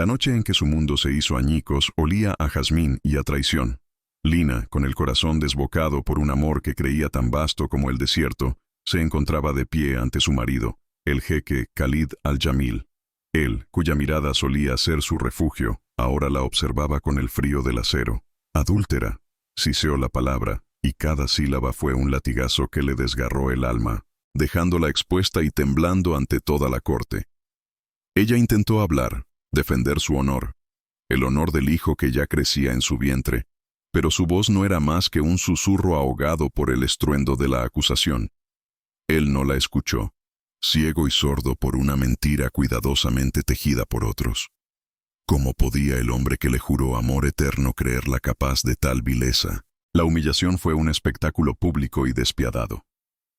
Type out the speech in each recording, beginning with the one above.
La noche en que su mundo se hizo añicos olía a jazmín y a traición. Lina, con el corazón desbocado por un amor que creía tan vasto como el desierto, se encontraba de pie ante su marido, el jeque Khalid al-Jamil. Él, cuya mirada solía ser su refugio, ahora la observaba con el frío del acero. Adúltera, siseó la palabra, y cada sílaba fue un latigazo que le desgarró el alma, dejándola expuesta y temblando ante toda la corte. Ella intentó hablar, defender su honor, el honor del hijo que ya crecía en su vientre, pero su voz no era más que un susurro ahogado por el estruendo de la acusación. Él no la escuchó, ciego y sordo por una mentira cuidadosamente tejida por otros. ¿Cómo podía el hombre que le juró amor eterno creerla capaz de tal vileza? La humillación fue un espectáculo público y despiadado.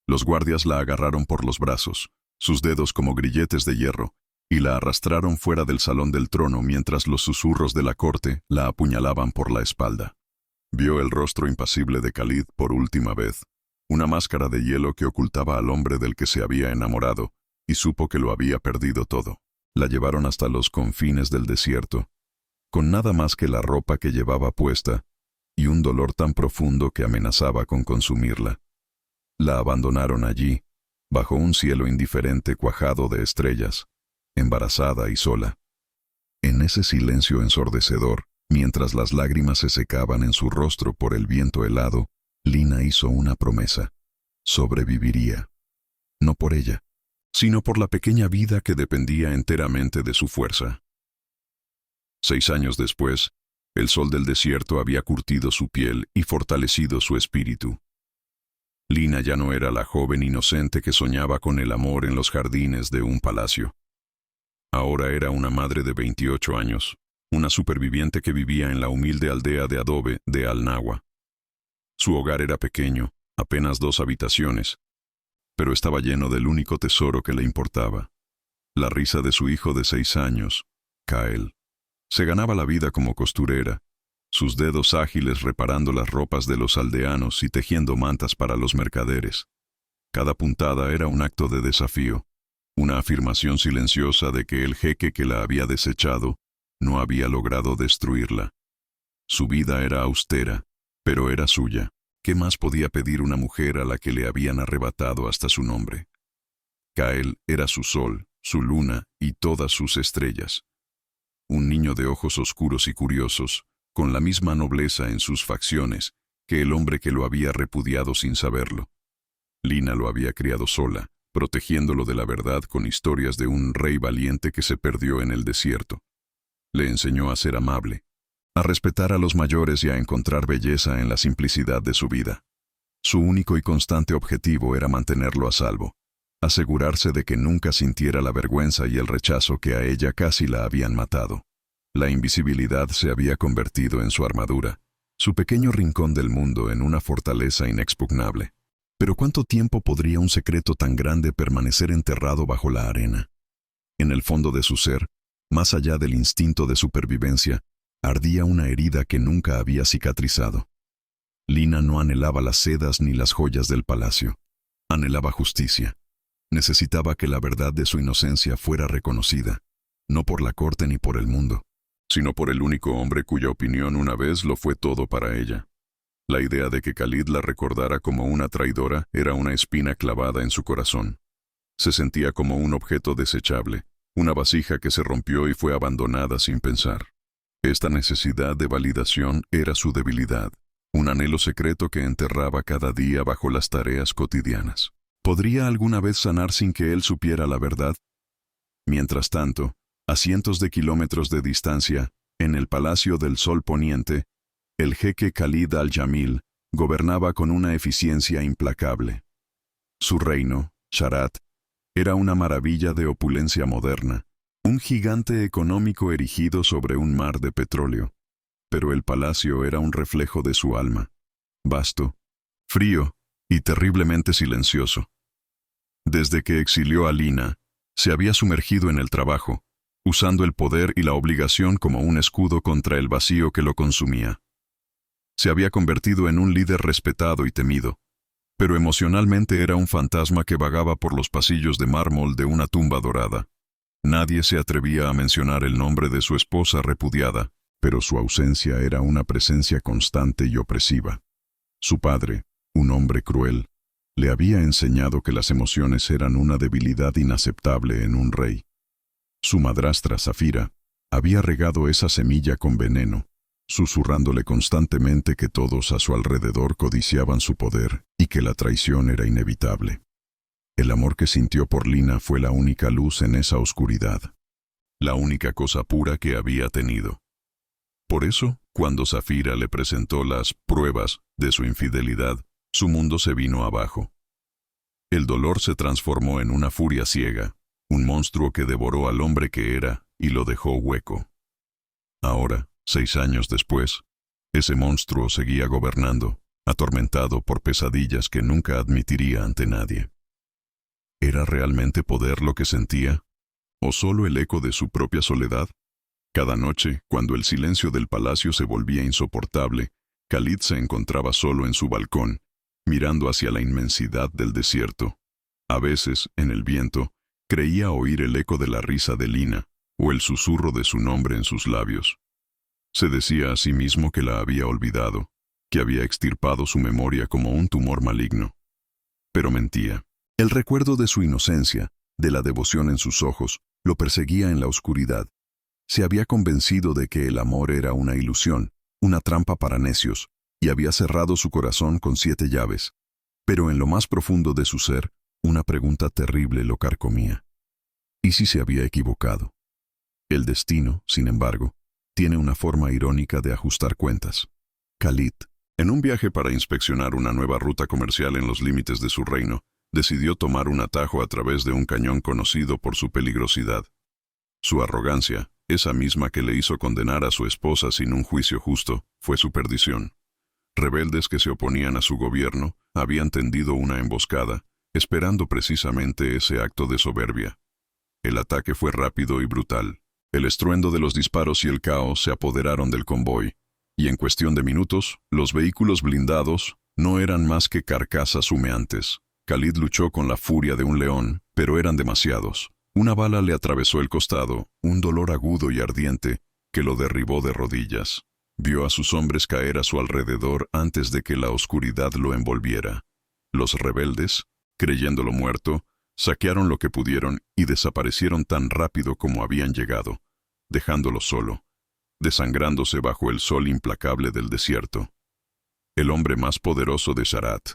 Los guardias la agarraron por los brazos, sus dedos como grilletes de hierro, y la arrastraron fuera del salón del trono mientras los susurros de la corte la apuñalaban por la espalda. Vio el rostro impasible de Khalid por última vez, una máscara de hielo que ocultaba al hombre del que se había enamorado, y supo que lo había perdido todo. La llevaron hasta los confines del desierto, con nada más que la ropa que llevaba puesta, y un dolor tan profundo que amenazaba con consumirla. La abandonaron allí, bajo un cielo indiferente cuajado de estrellas, embarazada y sola. En ese silencio ensordecedor, mientras las lágrimas se secaban en su rostro por el viento helado, Lina hizo una promesa. Sobreviviría. No por ella, sino por la pequeña vida que dependía enteramente de su fuerza. 6 años después, el sol del desierto había curtido su piel y fortalecido su espíritu. Lina ya no era la joven inocente que soñaba con el amor en los jardines de un palacio. Ahora era una madre de 28 años, una superviviente que vivía en la humilde aldea de adobe de Al-Nawa. Su hogar era pequeño, apenas 2 habitaciones, pero estaba lleno del único tesoro que le importaba, la risa de su hijo de 6 años, Kael. Se ganaba la vida como costurera, sus dedos ágiles reparando las ropas de los aldeanos y tejiendo mantas para los mercaderes. Cada puntada era un acto de desafío, una afirmación silenciosa de que el jeque que la había desechado no había logrado destruirla. Su vida era austera, pero era suya. ¿Qué más podía pedir una mujer a la que le habían arrebatado hasta su nombre? Kael era su sol, su luna y todas sus estrellas. Un niño de ojos oscuros y curiosos, con la misma nobleza en sus facciones que el hombre que lo había repudiado sin saberlo. Lina lo había criado sola, protegiéndolo de la verdad con historias de un rey valiente que se perdió en el desierto. Le enseñó a ser amable, a respetar a los mayores y a encontrar belleza en la simplicidad de su vida. Su único y constante objetivo era mantenerlo a salvo, asegurarse de que nunca sintiera la vergüenza y el rechazo que a ella casi la habían matado. La invisibilidad se había convertido en su armadura, su pequeño rincón del mundo en una fortaleza inexpugnable. Pero ¿cuánto tiempo podría un secreto tan grande permanecer enterrado bajo la arena? En el fondo de su ser, más allá del instinto de supervivencia, ardía una herida que nunca había cicatrizado. Lina no anhelaba las sedas ni las joyas del palacio. Anhelaba justicia. Necesitaba que la verdad de su inocencia fuera reconocida, no por la corte ni por el mundo, sino por el único hombre cuya opinión una vez lo fue todo para ella. La idea de que Khalid la recordara como una traidora era una espina clavada en su corazón. Se sentía como un objeto desechable, una vasija que se rompió y fue abandonada sin pensar. Esta necesidad de validación era su debilidad, un anhelo secreto que enterraba cada día bajo las tareas cotidianas. ¿Podría alguna vez sanar sin que él supiera la verdad? Mientras tanto, a cientos de kilómetros de distancia, en el Palacio del Sol Poniente, el jeque Khalid al-Jamil gobernaba con una eficiencia implacable. Su reino, Sharat, era una maravilla de opulencia moderna, un gigante económico erigido sobre un mar de petróleo. Pero el palacio era un reflejo de su alma, vasto, frío y terriblemente silencioso. Desde que exilió a Lina, se había sumergido en el trabajo, usando el poder y la obligación como un escudo contra el vacío que lo consumía. Se había convertido en un líder respetado y temido, pero emocionalmente era un fantasma que vagaba por los pasillos de mármol de una tumba dorada. Nadie se atrevía a mencionar el nombre de su esposa repudiada, pero su ausencia era una presencia constante y opresiva. Su padre, un hombre cruel, le había enseñado que las emociones eran una debilidad inaceptable en un rey. Su madrastra, Zafira, había regado esa semilla con veneno, susurrándole constantemente que todos a su alrededor codiciaban su poder y que la traición era inevitable. El amor que sintió por Lina fue la única luz en esa oscuridad, la única cosa pura que había tenido. Por eso, cuando Zafira le presentó las pruebas de su infidelidad, su mundo se vino abajo. El dolor se transformó en una furia ciega, un monstruo que devoró al hombre que era y lo dejó hueco. Ahora, 6 años después, ese monstruo seguía gobernando, atormentado por pesadillas que nunca admitiría ante nadie. ¿Era realmente poder lo que sentía? ¿O solo el eco de su propia soledad? Cada noche, cuando el silencio del palacio se volvía insoportable, Khalid se encontraba solo en su balcón, mirando hacia la inmensidad del desierto. A veces, en el viento, creía oír el eco de la risa de Lina, o el susurro de su nombre en sus labios. Se decía a sí mismo que la había olvidado, que había extirpado su memoria como un tumor maligno. Pero mentía. El recuerdo de su inocencia, de la devoción en sus ojos, lo perseguía en la oscuridad. Se había convencido de que el amor era una ilusión, una trampa para necios, y había cerrado su corazón con 7 llaves. Pero en lo más profundo de su ser, una pregunta terrible lo carcomía. ¿Y si se había equivocado? El destino, sin embargo, tiene una forma irónica de ajustar cuentas. Khalid, en un viaje para inspeccionar una nueva ruta comercial en los límites de su reino, decidió tomar un atajo a través de un cañón conocido por su peligrosidad. Su arrogancia, esa misma que le hizo condenar a su esposa sin un juicio justo, fue su perdición. Rebeldes que se oponían a su gobierno habían tendido una emboscada, esperando precisamente ese acto de soberbia. El ataque fue rápido y brutal. El estruendo de los disparos y el caos se apoderaron del convoy, y en cuestión de minutos, los vehículos blindados no eran más que carcasas humeantes. Khalid luchó con la furia de un león, pero eran demasiados. Una bala le atravesó el costado, un dolor agudo y ardiente que lo derribó de rodillas. Vio a sus hombres caer a su alrededor antes de que la oscuridad lo envolviera. Los rebeldes, creyéndolo muerto, saquearon lo que pudieron y desaparecieron tan rápido como habían llegado, dejándolo solo, desangrándose bajo el sol implacable del desierto. El hombre más poderoso de Sharat,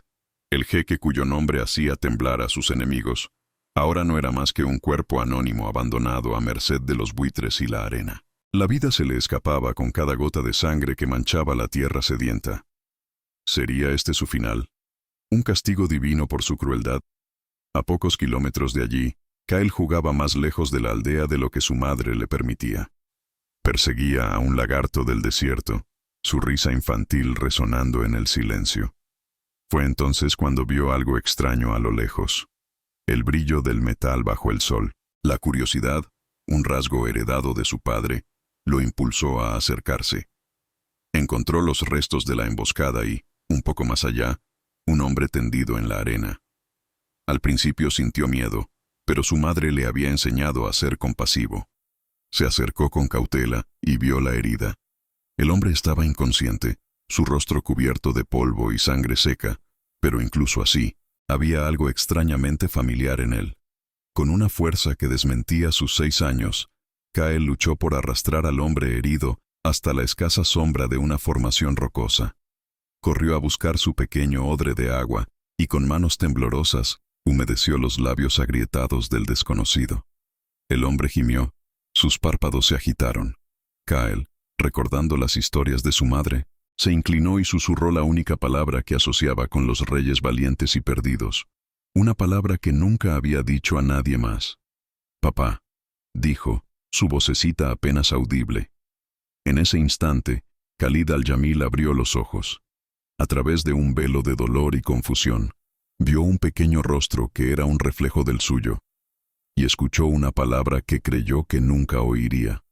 el jeque cuyo nombre hacía temblar a sus enemigos, ahora no era más que un cuerpo anónimo abandonado a merced de los buitres y la arena. La vida se le escapaba con cada gota de sangre que manchaba la tierra sedienta. ¿Sería este su final? ¿Un castigo divino por su crueldad? A pocos kilómetros de allí, Kyle jugaba más lejos de la aldea de lo que su madre le permitía. Perseguía a un lagarto del desierto, su risa infantil resonando en el silencio. Fue entonces cuando vio algo extraño a lo lejos. El brillo del metal bajo el sol. La curiosidad, un rasgo heredado de su padre, lo impulsó a acercarse. Encontró los restos de la emboscada y, un poco más allá, un hombre tendido en la arena. Al principio sintió miedo, pero su madre le había enseñado a ser compasivo. Se acercó con cautela y vio la herida. El hombre estaba inconsciente, su rostro cubierto de polvo y sangre seca, pero incluso así, había algo extrañamente familiar en él. Con una fuerza que desmentía sus 6 años, Kyle luchó por arrastrar al hombre herido hasta la escasa sombra de una formación rocosa. Corrió a buscar su pequeño odre de agua y con manos temblorosas humedeció los labios agrietados del desconocido. El hombre gimió, sus párpados se agitaron. Kyle, recordando las historias de su madre, se inclinó y susurró la única palabra que asociaba con los reyes valientes y perdidos, una palabra que nunca había dicho a nadie más. «Papá», dijo, su vocecita apenas audible. En ese instante, Khalid al-Jamil abrió los ojos. A través de un velo de dolor y confusión, vio un pequeño rostro que era un reflejo del suyo, y escuchó una palabra que creyó que nunca oiría.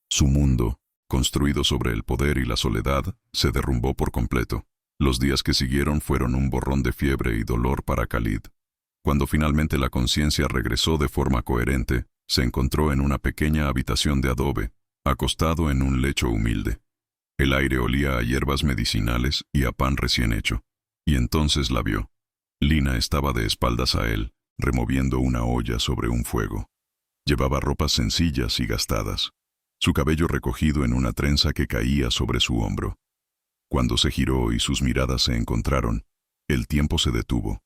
Su mundo, construido sobre el poder y la soledad, se derrumbó por completo. Los días que siguieron fueron un borrón de fiebre y dolor para Khalid. Cuando finalmente la conciencia regresó de forma coherente, se encontró en una pequeña habitación de adobe, acostado en un lecho humilde. El aire olía a hierbas medicinales y a pan recién hecho, y entonces la vio. Lina estaba de espaldas a él, removiendo una olla sobre un fuego. Llevaba ropas sencillas y gastadas, su cabello recogido en una trenza que caía sobre su hombro. Cuando se giró y sus miradas se encontraron, el tiempo se detuvo.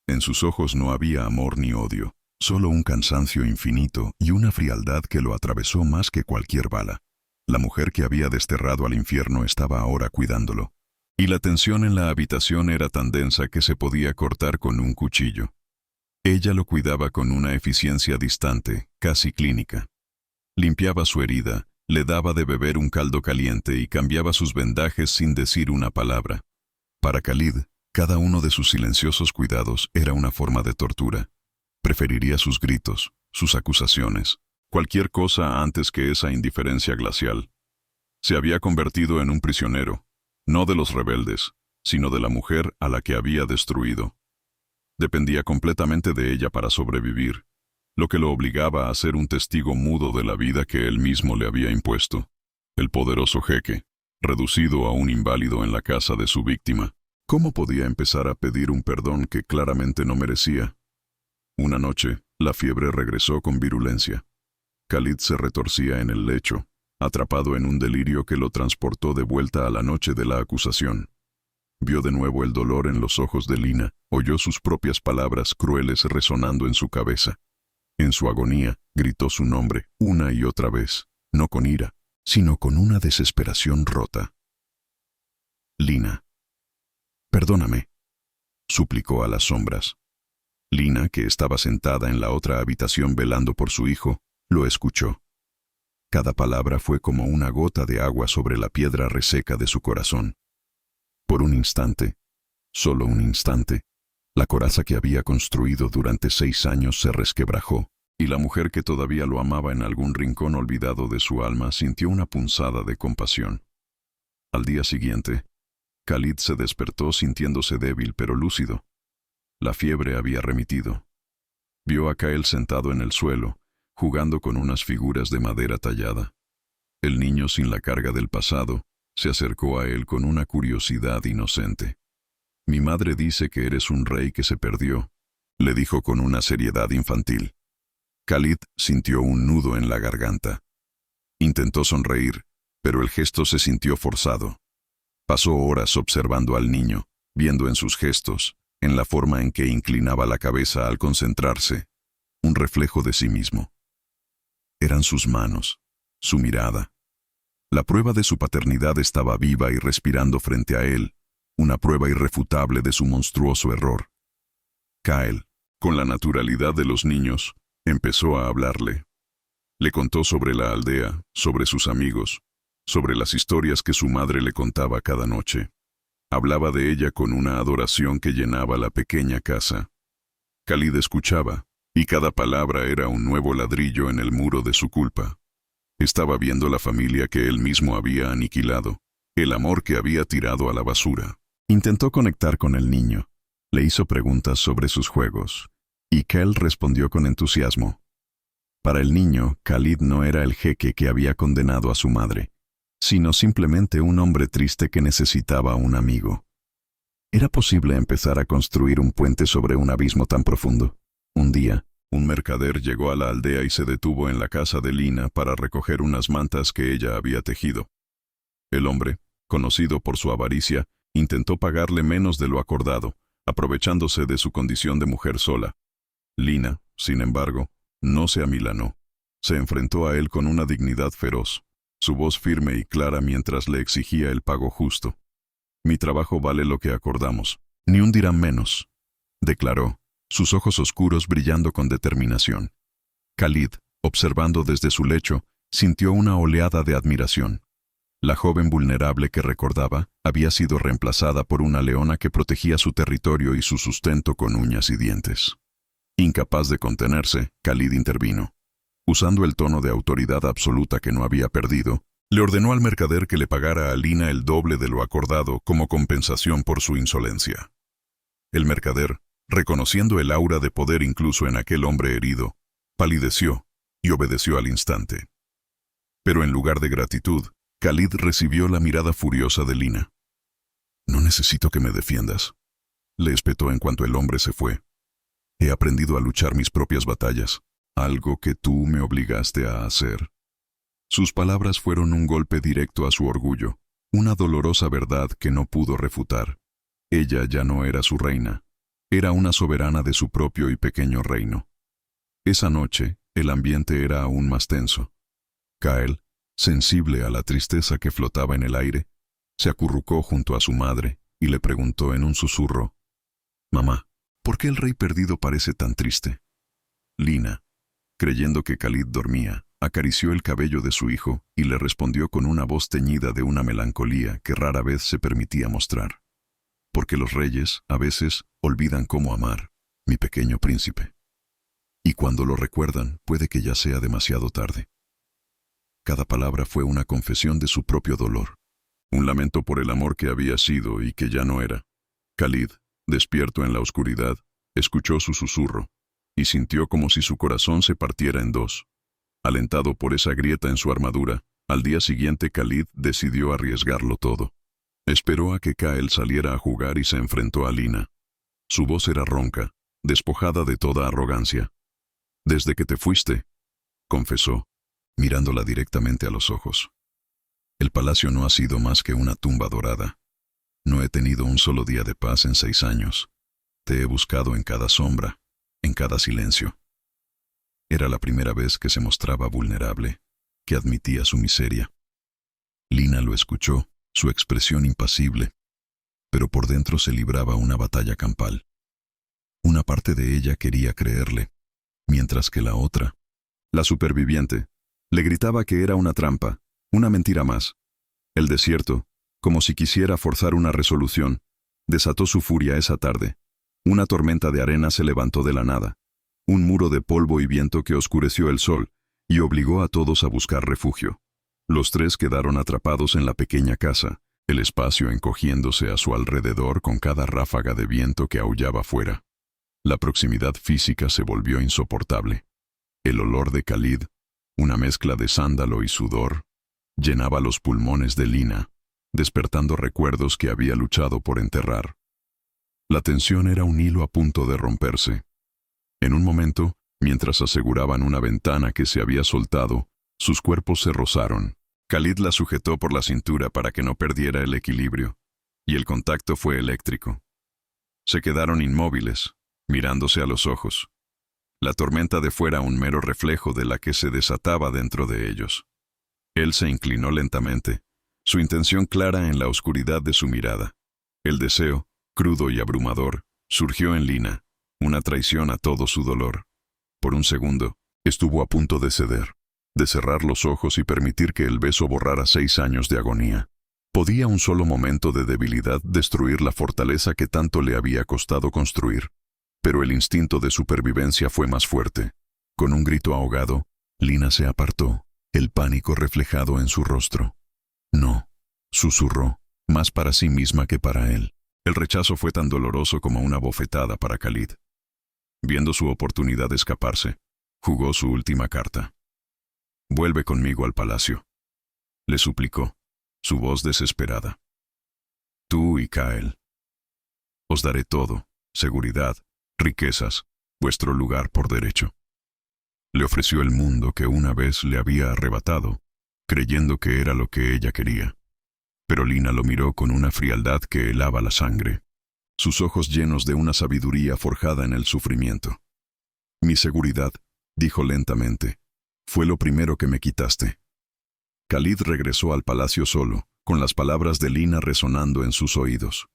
En sus ojos no había amor ni odio, solo un cansancio infinito y una frialdad que lo atravesó más que cualquier bala. La mujer que había desterrado al infierno estaba ahora cuidándolo. Y la tensión en la habitación era tan densa que se podía cortar con un cuchillo. Ella lo cuidaba con una eficiencia distante, casi clínica. Limpiaba su herida, le daba de beber un caldo caliente y cambiaba sus vendajes sin decir una palabra. Para Khalid, cada uno de sus silenciosos cuidados era una forma de tortura. Preferiría sus gritos, sus acusaciones, cualquier cosa antes que esa indiferencia glacial. Se había convertido en un prisionero, no de los rebeldes, sino de la mujer a la que había destruido. Dependía completamente de ella para sobrevivir, lo que lo obligaba a ser un testigo mudo de la vida que él mismo le había impuesto. El poderoso jeque, reducido a un inválido en la casa de su víctima, ¿cómo podía empezar a pedir un perdón que claramente no merecía? Una noche, la fiebre regresó con virulencia. Khalid se retorcía en el lecho, atrapado en un delirio que lo transportó de vuelta a la noche de la acusación. Vio de nuevo el dolor en los ojos de Lina, oyó sus propias palabras crueles resonando en su cabeza. En su agonía, gritó su nombre, una y otra vez, no con ira, sino con una desesperación rota. Lina. Perdóname, suplicó a las sombras. Lina, que estaba sentada en la otra habitación velando por su hijo, lo escuchó. Cada palabra fue como una gota de agua sobre la piedra reseca de su corazón. Por un instante, solo un instante, la coraza que había construido durante 6 años se resquebrajó, y la mujer que todavía lo amaba en algún rincón olvidado de su alma sintió una punzada de compasión. Al día siguiente, Khalid se despertó sintiéndose débil pero lúcido. La fiebre había remitido. Vio a Kael sentado en el suelo, jugando con unas figuras de madera tallada. El niño, sin la carga del pasado, se acercó a él con una curiosidad inocente. «Mi madre dice que eres un rey que se perdió», le dijo con una seriedad infantil. Khalid sintió un nudo en la garganta. Intentó sonreír, pero el gesto se sintió forzado. Pasó horas observando al niño, viendo en sus gestos, en la forma en que inclinaba la cabeza al concentrarse, un reflejo de sí mismo. Eran sus manos, su mirada. La prueba de su paternidad estaba viva y respirando frente a él, una prueba irrefutable de su monstruoso error. Kael, con la naturalidad de los niños, empezó a hablarle. Le contó sobre la aldea, sobre sus amigos, sobre las historias que su madre le contaba cada noche. Hablaba de ella con una adoración que llenaba la pequeña casa. Khalid escuchaba, y cada palabra era un nuevo ladrillo en el muro de su culpa. Estaba viendo la familia que él mismo había aniquilado, el amor que había tirado a la basura. Intentó conectar con el niño. Le hizo preguntas sobre sus juegos, y Kael respondió con entusiasmo. Para el niño, Khalid no era el jeque que había condenado a su madre, sino simplemente un hombre triste que necesitaba un amigo. ¿Era posible empezar a construir un puente sobre un abismo tan profundo? Un día, un mercader llegó a la aldea y se detuvo en la casa de Lina para recoger unas mantas que ella había tejido. El hombre, conocido por su avaricia, intentó pagarle menos de lo acordado, aprovechándose de su condición de mujer sola. Lina, sin embargo, no se amilanó. Se enfrentó a él con una dignidad feroz, su voz firme y clara mientras le exigía el pago justo. «Mi trabajo vale lo que acordamos, ni un dirham menos», declaró, sus ojos oscuros brillando con determinación. Khalid, observando desde su lecho, sintió una oleada de admiración. La joven vulnerable que recordaba había sido reemplazada por una leona que protegía su territorio y su sustento con uñas y dientes. Incapaz de contenerse, Khalid intervino. Usando el tono de autoridad absoluta que no había perdido, le ordenó al mercader que le pagara a Lina el doble de lo acordado como compensación por su insolencia. El mercader, reconociendo el aura de poder incluso en aquel hombre herido, palideció y obedeció al instante. Pero en lugar de gratitud, Khalid recibió la mirada furiosa de Lina. «No necesito que me defiendas», le espetó en cuanto el hombre se fue. «He aprendido a luchar mis propias batallas, algo que tú me obligaste a hacer». Sus palabras fueron un golpe directo a su orgullo, una dolorosa verdad que no pudo refutar. Ella ya no era su reina, era una soberana de su propio y pequeño reino. Esa noche, el ambiente era aún más tenso. Kyle, sensible a la tristeza que flotaba en el aire, se acurrucó junto a su madre y le preguntó en un susurro: «Mamá, ¿por qué el rey perdido parece tan triste?». Lina, creyendo que Khalid dormía, acarició el cabello de su hijo y le respondió con una voz teñida de una melancolía que rara vez se permitía mostrar: «Porque los reyes, a veces, olvidan cómo amar, mi pequeño príncipe. Y cuando lo recuerdan, puede que ya sea demasiado tarde». Cada palabra fue una confesión de su propio dolor, un lamento por el amor que había sido y que ya no era. Khalid, despierto en la oscuridad, escuchó su susurro y sintió como si su corazón se partiera en dos. Alentado por esa grieta en su armadura, al día siguiente Khalid decidió arriesgarlo todo. Esperó a que Kyle saliera a jugar y se enfrentó a Lina. Su voz era ronca, despojada de toda arrogancia. «Desde que te fuiste», confesó, mirándola directamente a los ojos, «el palacio no ha sido más que una tumba dorada. No he tenido un solo día de paz en 6 años. Te he buscado en cada sombra, en cada silencio». Era la primera vez que se mostraba vulnerable, que admitía su miseria. Lina lo escuchó, su expresión impasible, pero por dentro se libraba una batalla campal. Una parte de ella quería creerle, mientras que la otra, la superviviente, le gritaba que era una trampa, una mentira más. El desierto, como si quisiera forzar una resolución, desató su furia esa tarde. Una tormenta de arena se levantó de la nada, un muro de polvo y viento que oscureció el sol y obligó a todos a buscar refugio. Los tres quedaron atrapados en la pequeña casa, el espacio encogiéndose a su alrededor con cada ráfaga de viento que aullaba fuera. La proximidad física se volvió insoportable. El olor de Khalid, una mezcla de sándalo y sudor, llenaba los pulmones de Lina, despertando recuerdos que había luchado por enterrar. La tensión era un hilo a punto de romperse. En un momento, mientras aseguraban una ventana que se había soltado, sus cuerpos se rozaron. Khalid la sujetó por la cintura para que no perdiera el equilibrio, y el contacto fue eléctrico. Se quedaron inmóviles, mirándose a los ojos. La tormenta de fuera un mero reflejo de la que se desataba dentro de ellos. Él se inclinó lentamente, su intención clara en la oscuridad de su mirada. El deseo, crudo y abrumador, surgió en Lina, una traición a todo su dolor. Por un segundo, estuvo a punto de ceder, de cerrar los ojos y permitir que el beso borrara 6 años de agonía. ¿Podía un solo momento de debilidad destruir la fortaleza que tanto le había costado construir? Pero el instinto de supervivencia fue más fuerte. Con un grito ahogado, Lina se apartó, el pánico reflejado en su rostro. «No», susurró, más para sí misma que para él. El rechazo fue tan doloroso como una bofetada para Khalid. Viendo su oportunidad de escaparse, jugó su última carta. «Vuelve conmigo al palacio», le suplicó, su voz desesperada. «Tú y Kyle. Os daré todo, seguridad, riquezas, vuestro lugar por derecho». Le ofreció el mundo que una vez le había arrebatado, creyendo que era lo que ella quería. Pero Lina lo miró con una frialdad que helaba la sangre, sus ojos llenos de una sabiduría forjada en el sufrimiento. «Mi seguridad», dijo lentamente, «fue lo primero que me quitaste». Khalid regresó al palacio solo, con las palabras de Lina resonando en sus oídos.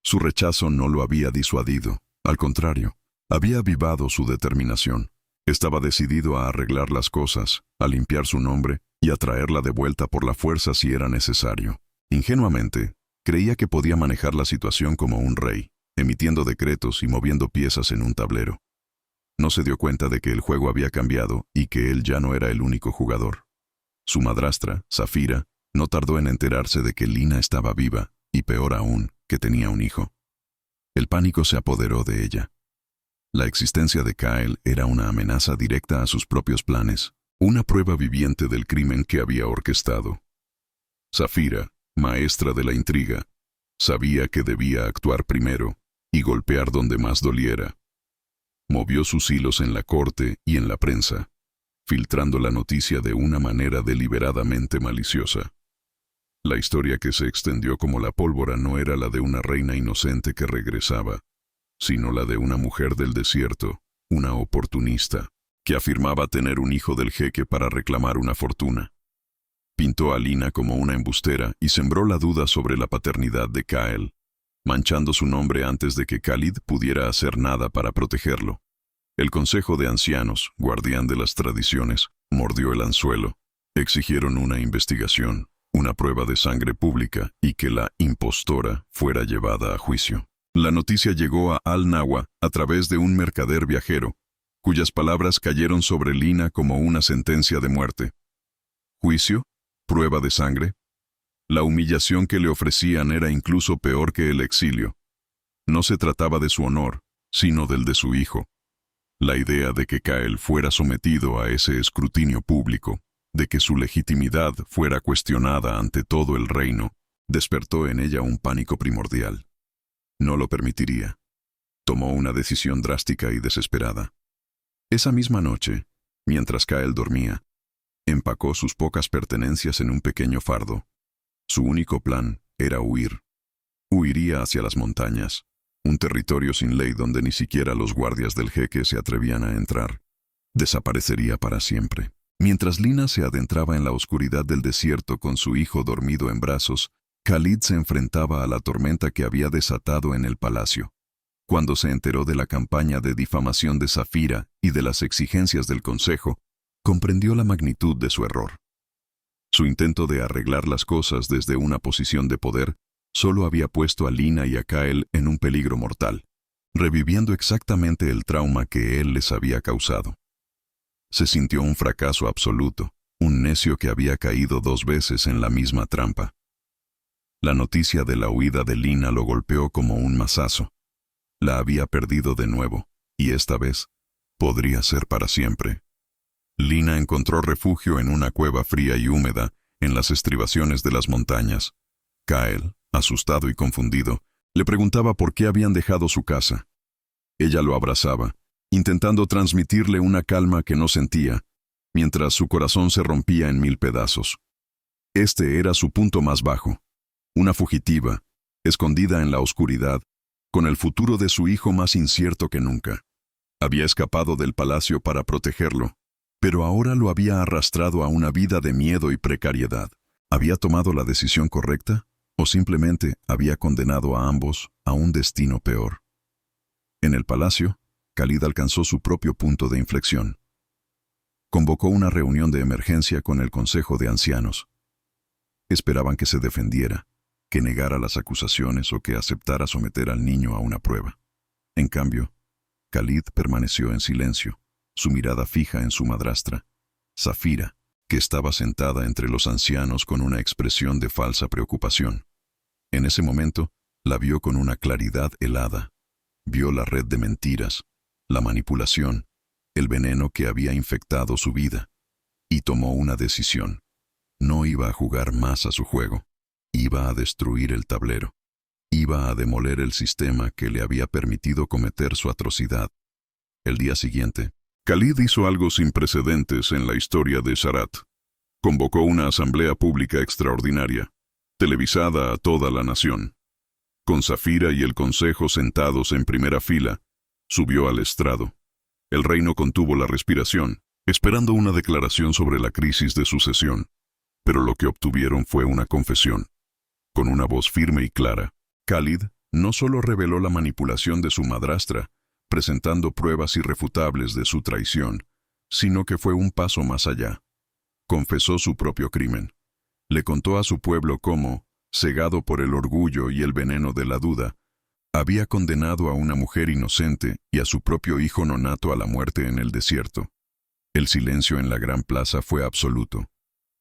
Su rechazo no lo había disuadido, al contrario, había avivado su determinación. Estaba decidido a arreglar las cosas, a limpiar su nombre y a traerla de vuelta por la fuerza si era necesario. Ingenuamente, creía que podía manejar la situación como un rey, emitiendo decretos y moviendo piezas en un tablero. No se dio cuenta de que el juego había cambiado y que él ya no era el único jugador. Su madrastra, Zafira, no tardó en enterarse de que Lina estaba viva y, peor aún, que tenía un hijo. El pánico se apoderó de ella. La existencia de Kyle era una amenaza directa a sus propios planes, una prueba viviente del crimen que había orquestado. Safira, maestra de la intriga, sabía que debía actuar primero y golpear donde más doliera. Movió sus hilos en la corte y en la prensa, filtrando la noticia de una manera deliberadamente maliciosa. La historia que se extendió como la pólvora no era la de una reina inocente que regresaba, sino la de una mujer del desierto, una oportunista, que afirmaba tener un hijo del jeque para reclamar una fortuna. Pintó a Lina como una embustera y sembró la duda sobre la paternidad de Kael, manchando su nombre antes de que Khalid pudiera hacer nada para protegerlo. El Consejo de Ancianos, guardián de las tradiciones, mordió el anzuelo. Exigieron una investigación, una prueba de sangre pública y que la impostora fuera llevada a juicio. La noticia llegó a Al-Nawa a través de un mercader viajero, cuyas palabras cayeron sobre Lina como una sentencia de muerte. ¿Juicio? ¿Prueba de sangre? La humillación que le ofrecían era incluso peor que el exilio. No se trataba de su honor, sino del de su hijo. La idea de que Kael fuera sometido a ese escrutinio público, de que su legitimidad fuera cuestionada ante todo el reino, despertó en ella un pánico primordial. No lo permitiría. Tomó una decisión drástica y desesperada. Esa misma noche, mientras Kael dormía, empacó sus pocas pertenencias en un pequeño fardo. Su único plan era huir. Huiría hacia las montañas, un territorio sin ley donde ni siquiera los guardias del jeque se atrevían a entrar. Desaparecería para siempre. Mientras Lina se adentraba en la oscuridad del desierto con su hijo dormido en brazos, Khalid se enfrentaba a la tormenta que había desatado en el palacio. Cuando se enteró de la campaña de difamación de Safira y de las exigencias del consejo, comprendió la magnitud de su error. Su intento de arreglar las cosas desde una posición de poder solo había puesto a Lina y a Kael en un peligro mortal, reviviendo exactamente el trauma que él les había causado. Se sintió un fracaso absoluto, un necio que había caído 2 veces en la misma trampa. La noticia de la huida de Lina lo golpeó como un mazazo. La había perdido de nuevo, y esta vez podría ser para siempre. Lina encontró refugio en una cueva fría y húmeda en las estribaciones de las montañas. Kael, asustado y confundido, le preguntaba por qué habían dejado su casa. Ella lo abrazaba, intentando transmitirle una calma que no sentía, mientras su corazón se rompía en 1000 pedazos. Este era su punto más bajo. Una fugitiva, escondida en la oscuridad, con el futuro de su hijo más incierto que nunca. Había escapado del palacio para protegerlo, pero ahora lo había arrastrado a una vida de miedo y precariedad. ¿Había tomado la decisión correcta? ¿O simplemente había condenado a ambos a un destino peor? En el palacio, Khalid alcanzó su propio punto de inflexión. Convocó una reunión de emergencia con el Consejo de Ancianos. Esperaban que se defendiera, que negara las acusaciones o que aceptara someter al niño a una prueba. En cambio, Khalid permaneció en silencio, su mirada fija en su madrastra, Safira, que estaba sentada entre los ancianos con una expresión de falsa preocupación. En ese momento, la vio con una claridad helada. Vio la red de mentiras, la manipulación, el veneno que había infectado su vida, y tomó una decisión. No iba a jugar más a su juego. Iba a destruir el tablero. Iba a demoler el sistema que le había permitido cometer su atrocidad. El día siguiente, Khalid hizo algo sin precedentes en la historia de Sarat. Convocó una asamblea pública extraordinaria, televisada a toda la nación. Con Safira y el consejo sentados en primera fila, subió al estrado. El reino contuvo la respiración, esperando una declaración sobre la crisis de sucesión. Pero lo que obtuvieron fue una confesión. Con una voz firme y clara, Khalid no solo reveló la manipulación de su madrastra, presentando pruebas irrefutables de su traición, sino que fue un paso más allá. Confesó su propio crimen. Le contó a su pueblo cómo, cegado por el orgullo y el veneno de la duda, había condenado a una mujer inocente y a su propio hijo nonato a la muerte en el desierto. El silencio en la gran plaza fue absoluto.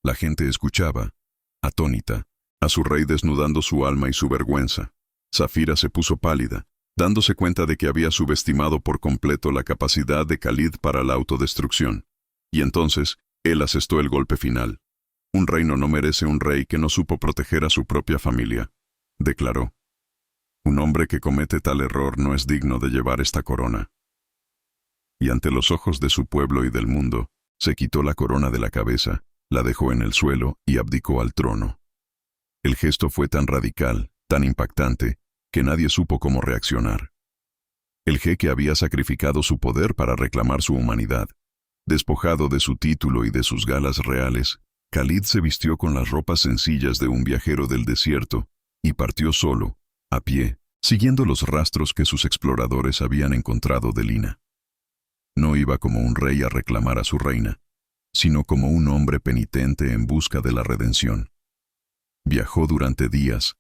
La gente escuchaba, atónita, a su rey desnudando su alma y su vergüenza. Safira se puso pálida, dándose cuenta de que había subestimado por completo la capacidad de Khalid para la autodestrucción. Y entonces, Él asestó el golpe final. Un reino no merece un rey que no supo proteger a su propia familia, declaró. Un hombre que comete tal error no es digno de llevar esta corona. Y ante los ojos de su pueblo y del mundo, se quitó la corona de la cabeza, la dejó en el suelo y abdicó al trono. El gesto fue tan radical, tan impactante, que nadie supo cómo reaccionar. El jeque había sacrificado su poder para reclamar su humanidad. Despojado de su título y de sus galas reales, Khalid se vistió con las ropas sencillas de un viajero del desierto y partió solo, a pie, siguiendo los rastros que sus exploradores habían encontrado de Lina. No iba como un rey a reclamar a su reina, sino como un hombre penitente en busca de la redención. Viajó durante días,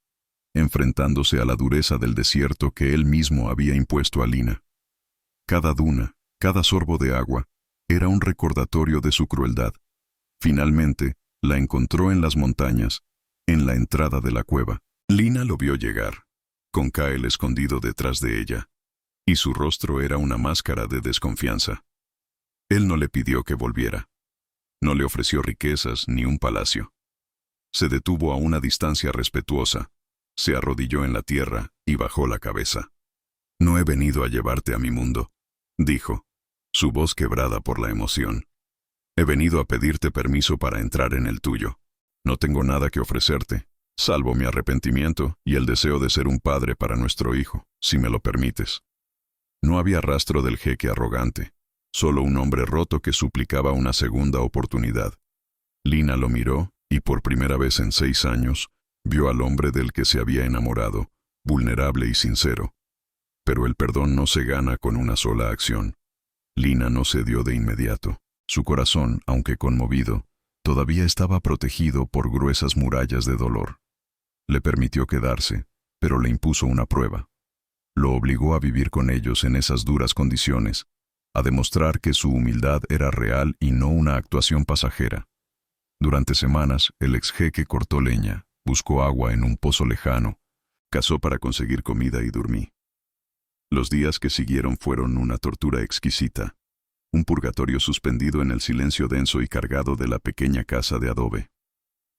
enfrentándose a la dureza del desierto que él mismo había impuesto a Lina. Cada duna, cada sorbo de agua, era un recordatorio de su crueldad. Finalmente, la encontró en las montañas, en la entrada de la cueva. Lina lo vio llegar, con Kael escondido detrás de ella, y su rostro era una máscara de desconfianza. Él no le pidió que volviera. No le ofreció riquezas ni un palacio. Se detuvo a una distancia respetuosa, se arrodilló en la tierra y bajó la cabeza. «No he venido a llevarte a mi mundo», dijo, su voz quebrada por la emoción. «He venido a pedirte permiso para entrar en el tuyo. No tengo nada que ofrecerte, salvo mi arrepentimiento y el deseo de ser un padre para nuestro hijo, si me lo permites». No había rastro del jeque arrogante, solo un hombre roto que suplicaba una segunda oportunidad. Lina lo miró y por primera vez en 6 años, vio al hombre del que se había enamorado, vulnerable y sincero. Pero el perdón no se gana con una sola acción. Lina no cedió de inmediato. Su corazón, aunque conmovido, todavía estaba protegido por gruesas murallas de dolor. Le permitió quedarse, pero le impuso una prueba. Lo obligó a vivir con ellos en esas duras condiciones, a demostrar que su humildad era real y no una actuación pasajera. Durante semanas, el ex jeque cortó leña, buscó agua en un pozo lejano, cazó para conseguir comida y dormí. Los días que siguieron fueron una tortura exquisita, un purgatorio suspendido en el silencio denso y cargado de la pequeña casa de adobe.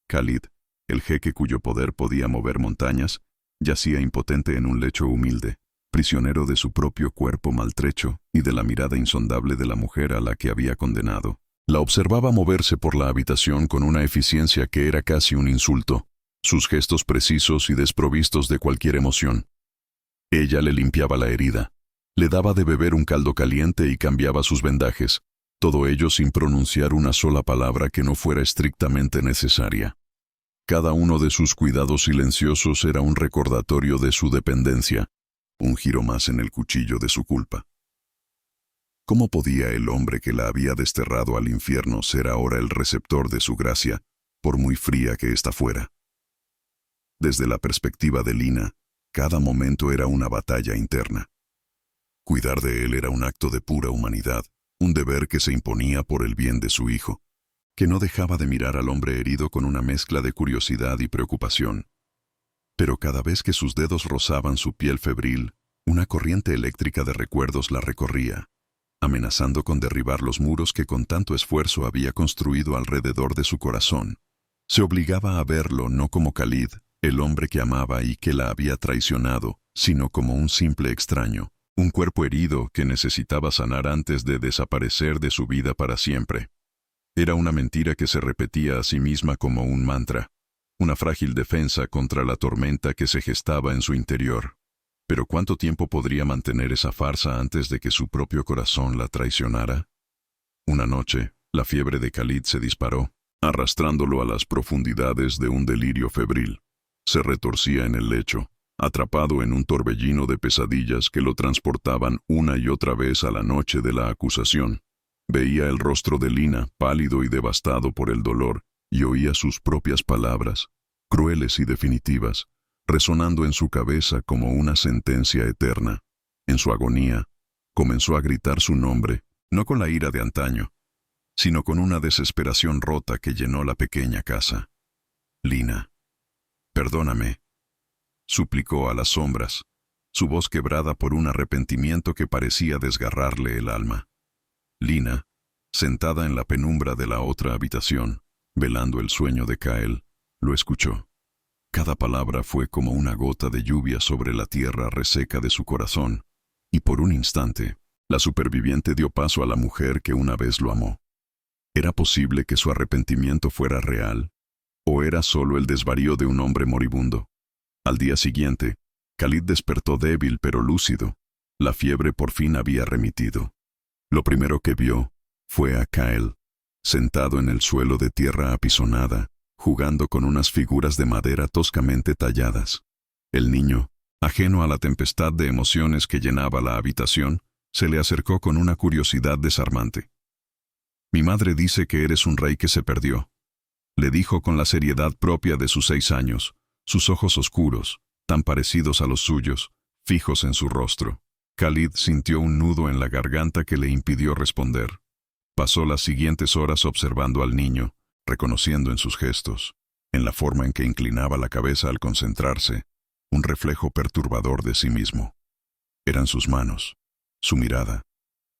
Khalid, el jeque cuyo poder podía mover montañas, yacía impotente en un lecho humilde, prisionero de su propio cuerpo maltrecho y de la mirada insondable de la mujer a la que había condenado. La observaba moverse por la habitación con una eficiencia que era casi un insulto, sus gestos precisos y desprovistos de cualquier emoción. Ella le limpiaba la herida, le daba de beber un caldo caliente y cambiaba sus vendajes, todo ello sin pronunciar una sola palabra que no fuera estrictamente necesaria. Cada uno de sus cuidados silenciosos era un recordatorio de su dependencia, un giro más en el cuchillo de su culpa. ¿Cómo podía el hombre que la había desterrado al infierno ser ahora el receptor de su gracia, por muy fría que ésta fuera? Desde la perspectiva de Lina, cada momento era una batalla interna. Cuidar de él era un acto de pura humanidad, un deber que se imponía por el bien de su hijo, que no dejaba de mirar al hombre herido con una mezcla de curiosidad y preocupación. Pero cada vez que sus dedos rozaban su piel febril, una corriente eléctrica de recuerdos la recorría, amenazando con derribar los muros que con tanto esfuerzo había construido alrededor de su corazón. Se obligaba a verlo no como Khalid, el hombre que amaba y que la había traicionado, sino como un simple extraño, un cuerpo herido que necesitaba sanar antes de desaparecer de su vida para siempre. Era una mentira que se repetía a sí misma como un mantra, una frágil defensa contra la tormenta que se gestaba en su interior. Pero ¿cuánto tiempo podría mantener esa farsa antes de que su propio corazón la traicionara? Una noche, la fiebre de Khalid se disparó, arrastrándolo a las profundidades de un delirio febril. Se retorcía en el lecho, atrapado en un torbellino de pesadillas que lo transportaban una y otra vez a la noche de la acusación. Veía el rostro de Lina, pálido y devastado por el dolor, y oía sus propias palabras, crueles y definitivas, resonando en su cabeza como una sentencia eterna. En su agonía, comenzó a gritar su nombre, no con la ira de antaño, sino con una desesperación rota que llenó la pequeña casa. «Lina, perdóname», suplicó a las sombras, su voz quebrada por un arrepentimiento que parecía desgarrarle el alma. «Lina, sentada en la penumbra de la otra habitación, velando el sueño de Kael, lo escuchó. Cada palabra fue como una gota de lluvia sobre la tierra reseca de su corazón, y por un instante, la superviviente dio paso a la mujer que una vez lo amó. ¿Era posible que su arrepentimiento fuera real? ¿O era solo el desvarío de un hombre moribundo? Al día siguiente, Khalid despertó débil pero lúcido. La fiebre por fin había remitido. Lo primero que vio fue a Kael, sentado en el suelo de tierra apisonada, jugando con unas figuras de madera toscamente talladas. El niño, ajeno a la tempestad de emociones que llenaba la habitación, se le acercó con una curiosidad desarmante. «Mi madre dice que eres un rey que se perdió», le dijo con la seriedad propia de sus 6 años, sus ojos oscuros, tan parecidos a los suyos, fijos en su rostro. Khalid sintió un nudo en la garganta que le impidió responder. Pasó las siguientes horas observando al niño, reconociendo en sus gestos, en la forma en que inclinaba la cabeza al concentrarse, un reflejo perturbador de sí mismo. Eran sus manos, su mirada,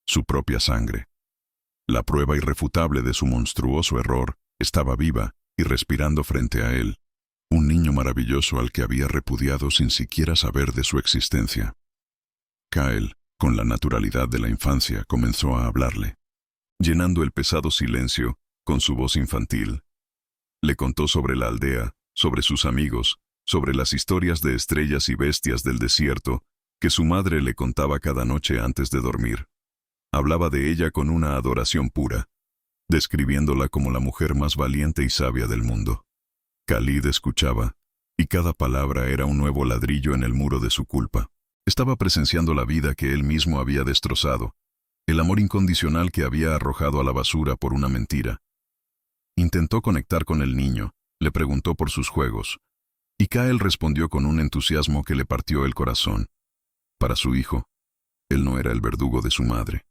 su propia sangre. La prueba irrefutable de su monstruoso error estaba viva y respirando frente a él, un niño maravilloso al que había repudiado sin siquiera saber de su existencia. Kael, con la naturalidad de la infancia, comenzó a hablarle, llenando el pesado silencio con su voz infantil. Le contó sobre la aldea, sobre sus amigos, sobre las historias de estrellas y bestias del desierto que su madre le contaba cada noche antes de dormir. Hablaba de ella con una adoración pura, describiéndola como la mujer más valiente y sabia del mundo. Khalid escuchaba, y cada palabra era un nuevo ladrillo en el muro de su culpa. Estaba presenciando la vida que él mismo había destrozado, el amor incondicional que había arrojado a la basura por una mentira. Intentó conectar con el niño, le preguntó por sus juegos, y Kael respondió con un entusiasmo que le partió el corazón. Para su hijo, él no era el verdugo de su madre,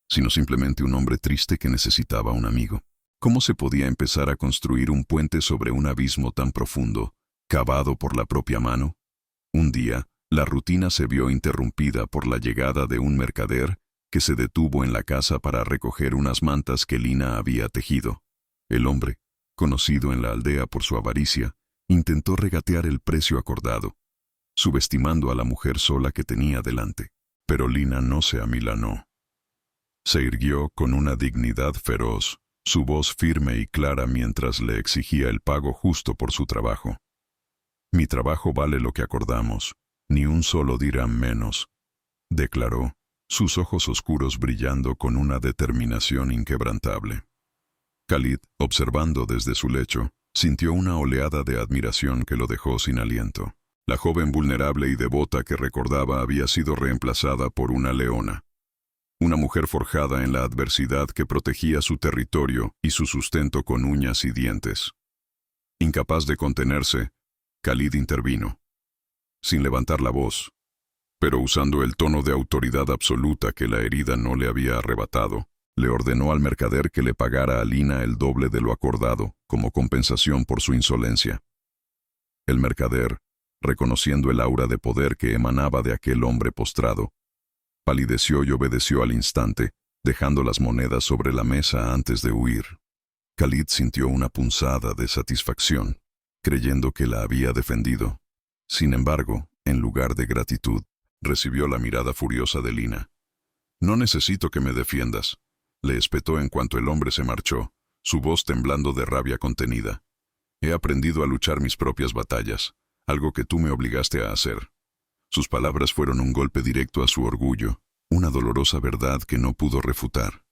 sino simplemente un hombre triste que necesitaba un amigo. ¿Cómo se podía empezar a construir un puente sobre un abismo tan profundo, cavado por la propia mano? Un día, la rutina se vio interrumpida por la llegada de un mercader que se detuvo en la casa para recoger unas mantas que Lina había tejido. El hombre, conocido en la aldea por su avaricia, intentó regatear el precio acordado, subestimando a la mujer sola que tenía delante. Pero Lina no se amilanó. Se irguió con una dignidad feroz, su voz firme y clara mientras le exigía el pago justo por su trabajo. «Mi trabajo vale lo que acordamos, ni un solo dirham menos», declaró, sus ojos oscuros brillando con una determinación inquebrantable. Khalid, observando desde su lecho, sintió una oleada de admiración que lo dejó sin aliento. La joven vulnerable y devota que recordaba había sido reemplazada por una leona. Una mujer forjada en la adversidad que protegía su territorio y su sustento con uñas y dientes. Incapaz de contenerse, Khalid intervino, sin levantar la voz, pero usando el tono de autoridad absoluta que la herida no le había arrebatado, le ordenó al mercader que le pagara a Lina el doble de lo acordado, como compensación por su insolencia. El mercader, reconociendo el aura de poder que emanaba de aquel hombre postrado, palideció y obedeció al instante, dejando las monedas sobre la mesa antes de huir. Khalid sintió una punzada de satisfacción, creyendo que la había defendido. Sin embargo, en lugar de gratitud, recibió la mirada furiosa de Lina. «No necesito que me defiendas», le espetó en cuanto el hombre se marchó, su voz temblando de rabia contenida. «He aprendido a luchar mis propias batallas, algo que tú me obligaste a hacer». Sus palabras fueron un golpe directo a su orgullo, una dolorosa verdad que no pudo refutar.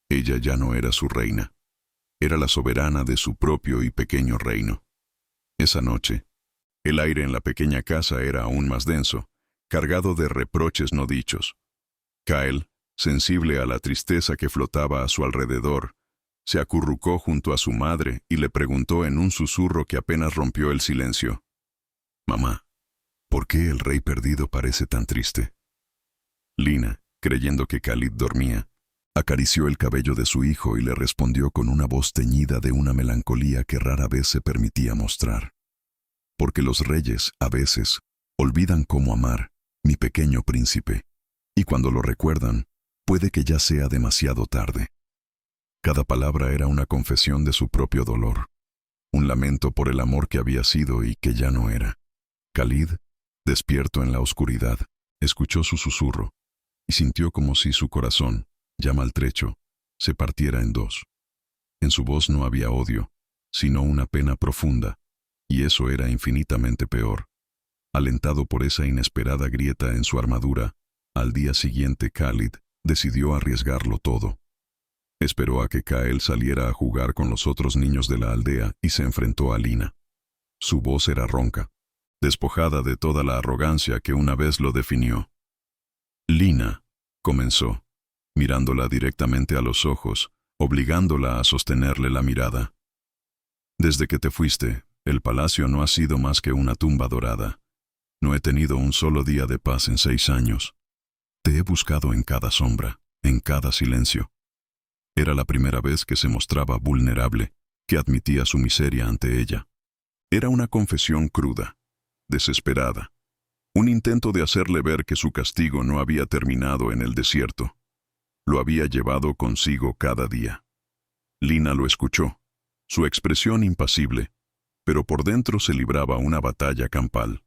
Ella ya no era su reina. Era la soberana de su propio y pequeño reino. Esa noche, el aire en la pequeña casa era aún más denso, cargado de reproches no dichos. Kael, sensible a la tristeza que flotaba a su alrededor, se acurrucó junto a su madre y le preguntó en un susurro que apenas rompió el silencio: «Mamá, ¿por qué el rey perdido parece tan triste?». Lina, creyendo que Khalid dormía, acarició el cabello de su hijo y le respondió con una voz teñida de una melancolía que rara vez se permitía mostrar: «Porque los reyes, a veces, olvidan cómo amar, mi pequeño príncipe, y cuando lo recuerdan, puede que ya sea demasiado tarde». Cada palabra era una confesión de su propio dolor, un lamento por el amor que había sido y que ya no era. Khalid, despierto en la oscuridad, escuchó su susurro y sintió como si su corazón, ya maltrecho, se partiera en dos. En su voz no había odio, sino una pena profunda, y eso era infinitamente peor. Alentado por esa inesperada grieta en su armadura, al día siguiente Khalid decidió arriesgarlo todo. Esperó a que Kael saliera a jugar con los otros niños de la aldea y se enfrentó a Lina. Su voz era ronca, despojada de toda la arrogancia que una vez lo definió. Lina, comenzó, mirándola directamente a los ojos, obligándola a sostenerle la mirada. Desde que te fuiste, el palacio no ha sido más que una tumba dorada. No he tenido un solo día de paz en 6 años. Te he buscado en cada sombra, en cada silencio. Era la primera vez que se mostraba vulnerable, que admitía su miseria ante ella. Era una confesión cruda, desesperada, un intento de hacerle ver que su castigo no había terminado en el desierto. Lo había llevado consigo cada día. Lina lo escuchó, su expresión impasible, pero por dentro se libraba una batalla campal.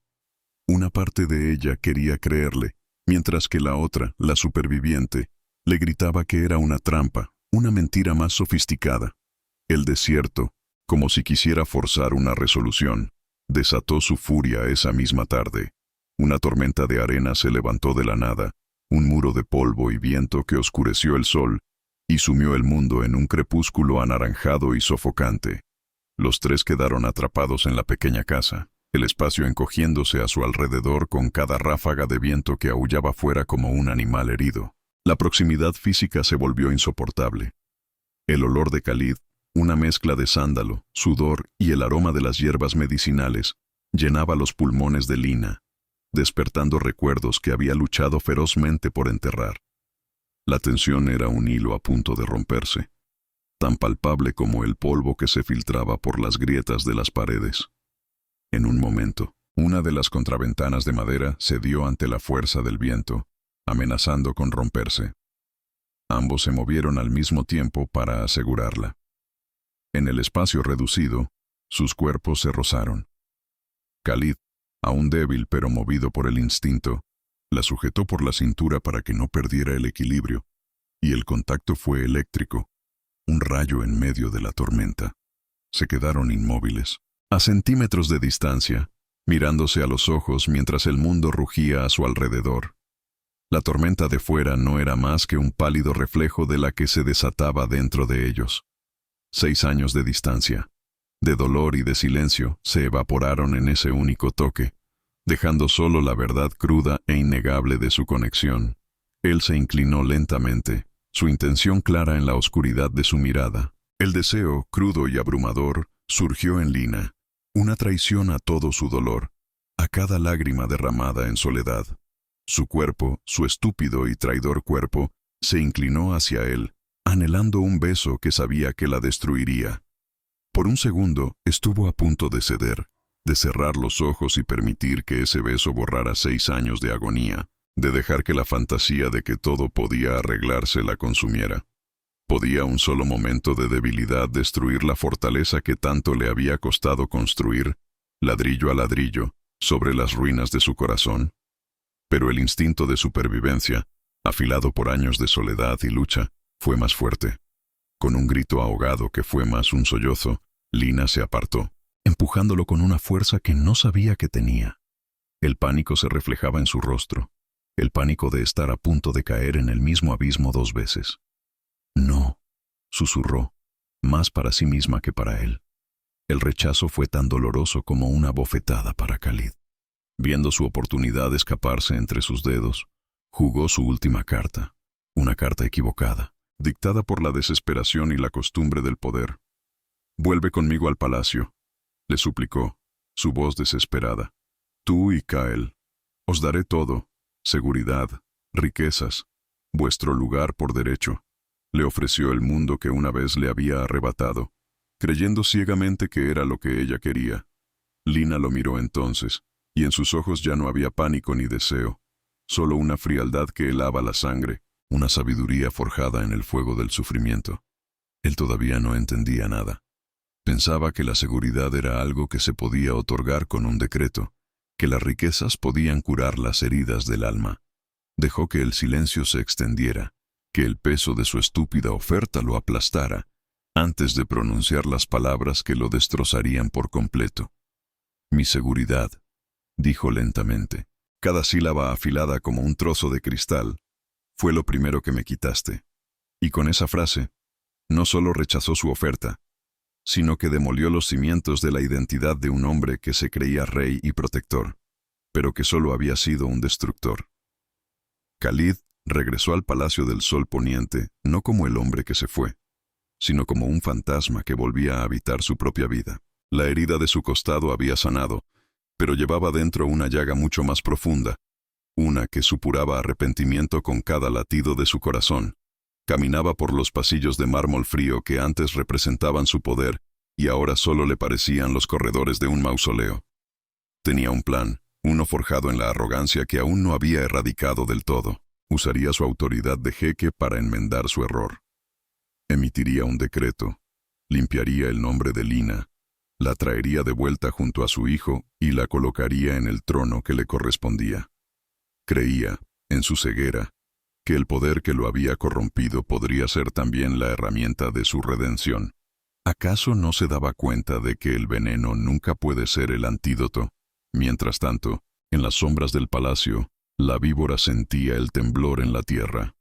Una parte de ella quería creerle, mientras que la otra, la superviviente, le gritaba que era una trampa, una mentira más sofisticada. El desierto, como si quisiera forzar una resolución, desató su furia esa misma tarde. Una tormenta de arena se levantó de la nada, un muro de polvo y viento que oscureció el sol y sumió el mundo en un crepúsculo anaranjado y sofocante. Los tres quedaron atrapados en la pequeña casa, el espacio encogiéndose a su alrededor con cada ráfaga de viento que aullaba fuera como un animal herido. La proximidad física se volvió insoportable. El olor de Khalid, una mezcla de sándalo, sudor y el aroma de las hierbas medicinales, llenaba los pulmones de Lina, despertando recuerdos que había luchado ferozmente por enterrar. La tensión era un hilo a punto de romperse, tan palpable como el polvo que se filtraba por las grietas de las paredes. En un momento, una de las contraventanas de madera cedió ante la fuerza del viento, amenazando con romperse. Ambos se movieron al mismo tiempo para asegurarla. En el espacio reducido, sus cuerpos se rozaron. Khalid, aún débil pero movido por el instinto, la sujetó por la cintura para que no perdiera el equilibrio, y el contacto fue eléctrico, un rayo en medio de la tormenta. Se quedaron inmóviles, a centímetros de distancia, mirándose a los ojos mientras el mundo rugía a su alrededor. La tormenta de fuera no era más que un pálido reflejo de la que se desataba dentro de ellos. 6 años de distancia, de dolor y de silencio, se evaporaron en ese único toque, dejando solo la verdad cruda e innegable de su conexión. Él se inclinó lentamente, su intención clara en la oscuridad de su mirada. El deseo, crudo y abrumador, surgió en Lina, una traición a todo su dolor, a cada lágrima derramada en soledad. Su cuerpo, su estúpido y traidor cuerpo, se inclinó hacia él, anhelando un beso que sabía que la destruiría. Por un segundo estuvo a punto de ceder, de cerrar los ojos y permitir que ese beso borrara 6 años de agonía, de dejar que la fantasía de que todo podía arreglarse la consumiera. ¿Podía un solo momento de debilidad destruir la fortaleza que tanto le había costado construir, ladrillo a ladrillo, sobre las ruinas de su corazón? Pero el instinto de supervivencia, afilado por años de soledad y lucha, fue más fuerte. Con un grito ahogado que fue más un sollozo, Lina se apartó, empujándolo con una fuerza que no sabía que tenía. El pánico se reflejaba en su rostro, el pánico de estar a punto de caer en el mismo abismo 2 veces. No, susurró, más para sí misma que para él. El rechazo fue tan doloroso como una bofetada para Khalid. Viendo su oportunidad de escaparse entre sus dedos, jugó su última carta, una carta equivocada, dictada por la desesperación y la costumbre del poder. «Vuelve conmigo al palacio», le suplicó, su voz desesperada. «Tú y Kael. Os daré todo, seguridad, riquezas, vuestro lugar por derecho». Le ofreció el mundo que una vez le había arrebatado, creyendo ciegamente que era lo que ella quería. Lina lo miró entonces, y en sus ojos ya no había pánico ni deseo, solo una frialdad que helaba la sangre, una sabiduría forjada en el fuego del sufrimiento. Él todavía no entendía nada. Pensaba que la seguridad era algo que se podía otorgar con un decreto, que las riquezas podían curar las heridas del alma. Dejó que el silencio se extendiera, que el peso de su estúpida oferta lo aplastara, antes de pronunciar las palabras que lo destrozarían por completo. Mi seguridad, dijo lentamente, cada sílaba afilada como un trozo de cristal, fue lo primero que me quitaste. Y con esa frase, no solo rechazó su oferta, sino que demolió los cimientos de la identidad de un hombre que se creía rey y protector, pero que solo había sido un destructor. Khalid regresó al Palacio del Sol Poniente no como el hombre que se fue, sino como un fantasma que volvía a habitar su propia vida. La herida de su costado había sanado, pero llevaba dentro una llaga mucho más profunda, una que supuraba arrepentimiento con cada latido de su corazón. Caminaba por los pasillos de mármol frío que antes representaban su poder y ahora solo le parecían los corredores de un mausoleo. Tenía un plan, uno forjado en la arrogancia que aún no había erradicado del todo. Usaría su autoridad de jeque para enmendar su error. Emitiría un decreto, limpiaría el nombre de Lina, la traería de vuelta junto a su hijo y la colocaría en el trono que le correspondía. Creía, en su ceguera, que el poder que lo había corrompido podría ser también la herramienta de su redención. ¿Acaso no se daba cuenta de que el veneno nunca puede ser el antídoto? Mientras tanto, en las sombras del palacio, la víbora sentía el temblor en la tierra.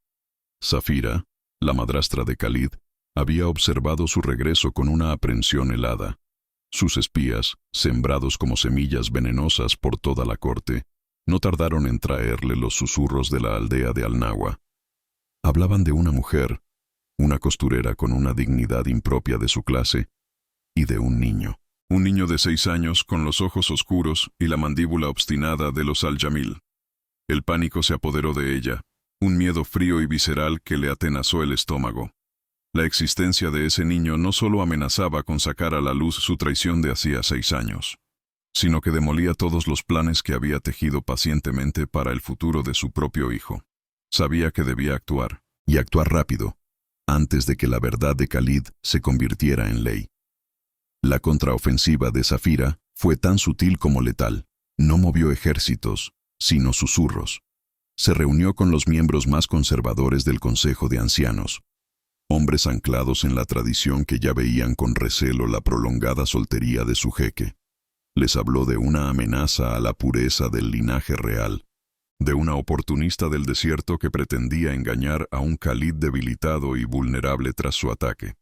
Zafira, la madrastra de Khalid, había observado su regreso con una aprensión helada. Sus espías, sembrados como semillas venenosas por toda la corte, no tardaron en traerle los susurros de la aldea de Al-Nawa. Hablaban de una mujer, una costurera con una dignidad impropia de su clase, y de un niño de 6 años con los ojos oscuros y la mandíbula obstinada de los Al-Jamil. El pánico se apoderó de ella, un miedo frío y visceral que le atenazó el estómago. La existencia de ese niño no solo amenazaba con sacar a la luz su traición de hacía 6 años, sino que demolía todos los planes que había tejido pacientemente para el futuro de su propio hijo. Sabía que debía actuar, y actuar rápido, antes de que la verdad de Khalid se convirtiera en ley. La contraofensiva de Zafira fue tan sutil como letal. No movió ejércitos, sino susurros. Se reunió con los miembros más conservadores del Consejo de Ancianos, hombres anclados en la tradición que ya veían con recelo la prolongada soltería de su jeque. Les habló de una amenaza a la pureza del linaje real, de una oportunista del desierto que pretendía engañar a un Khalid debilitado y vulnerable tras su ataque.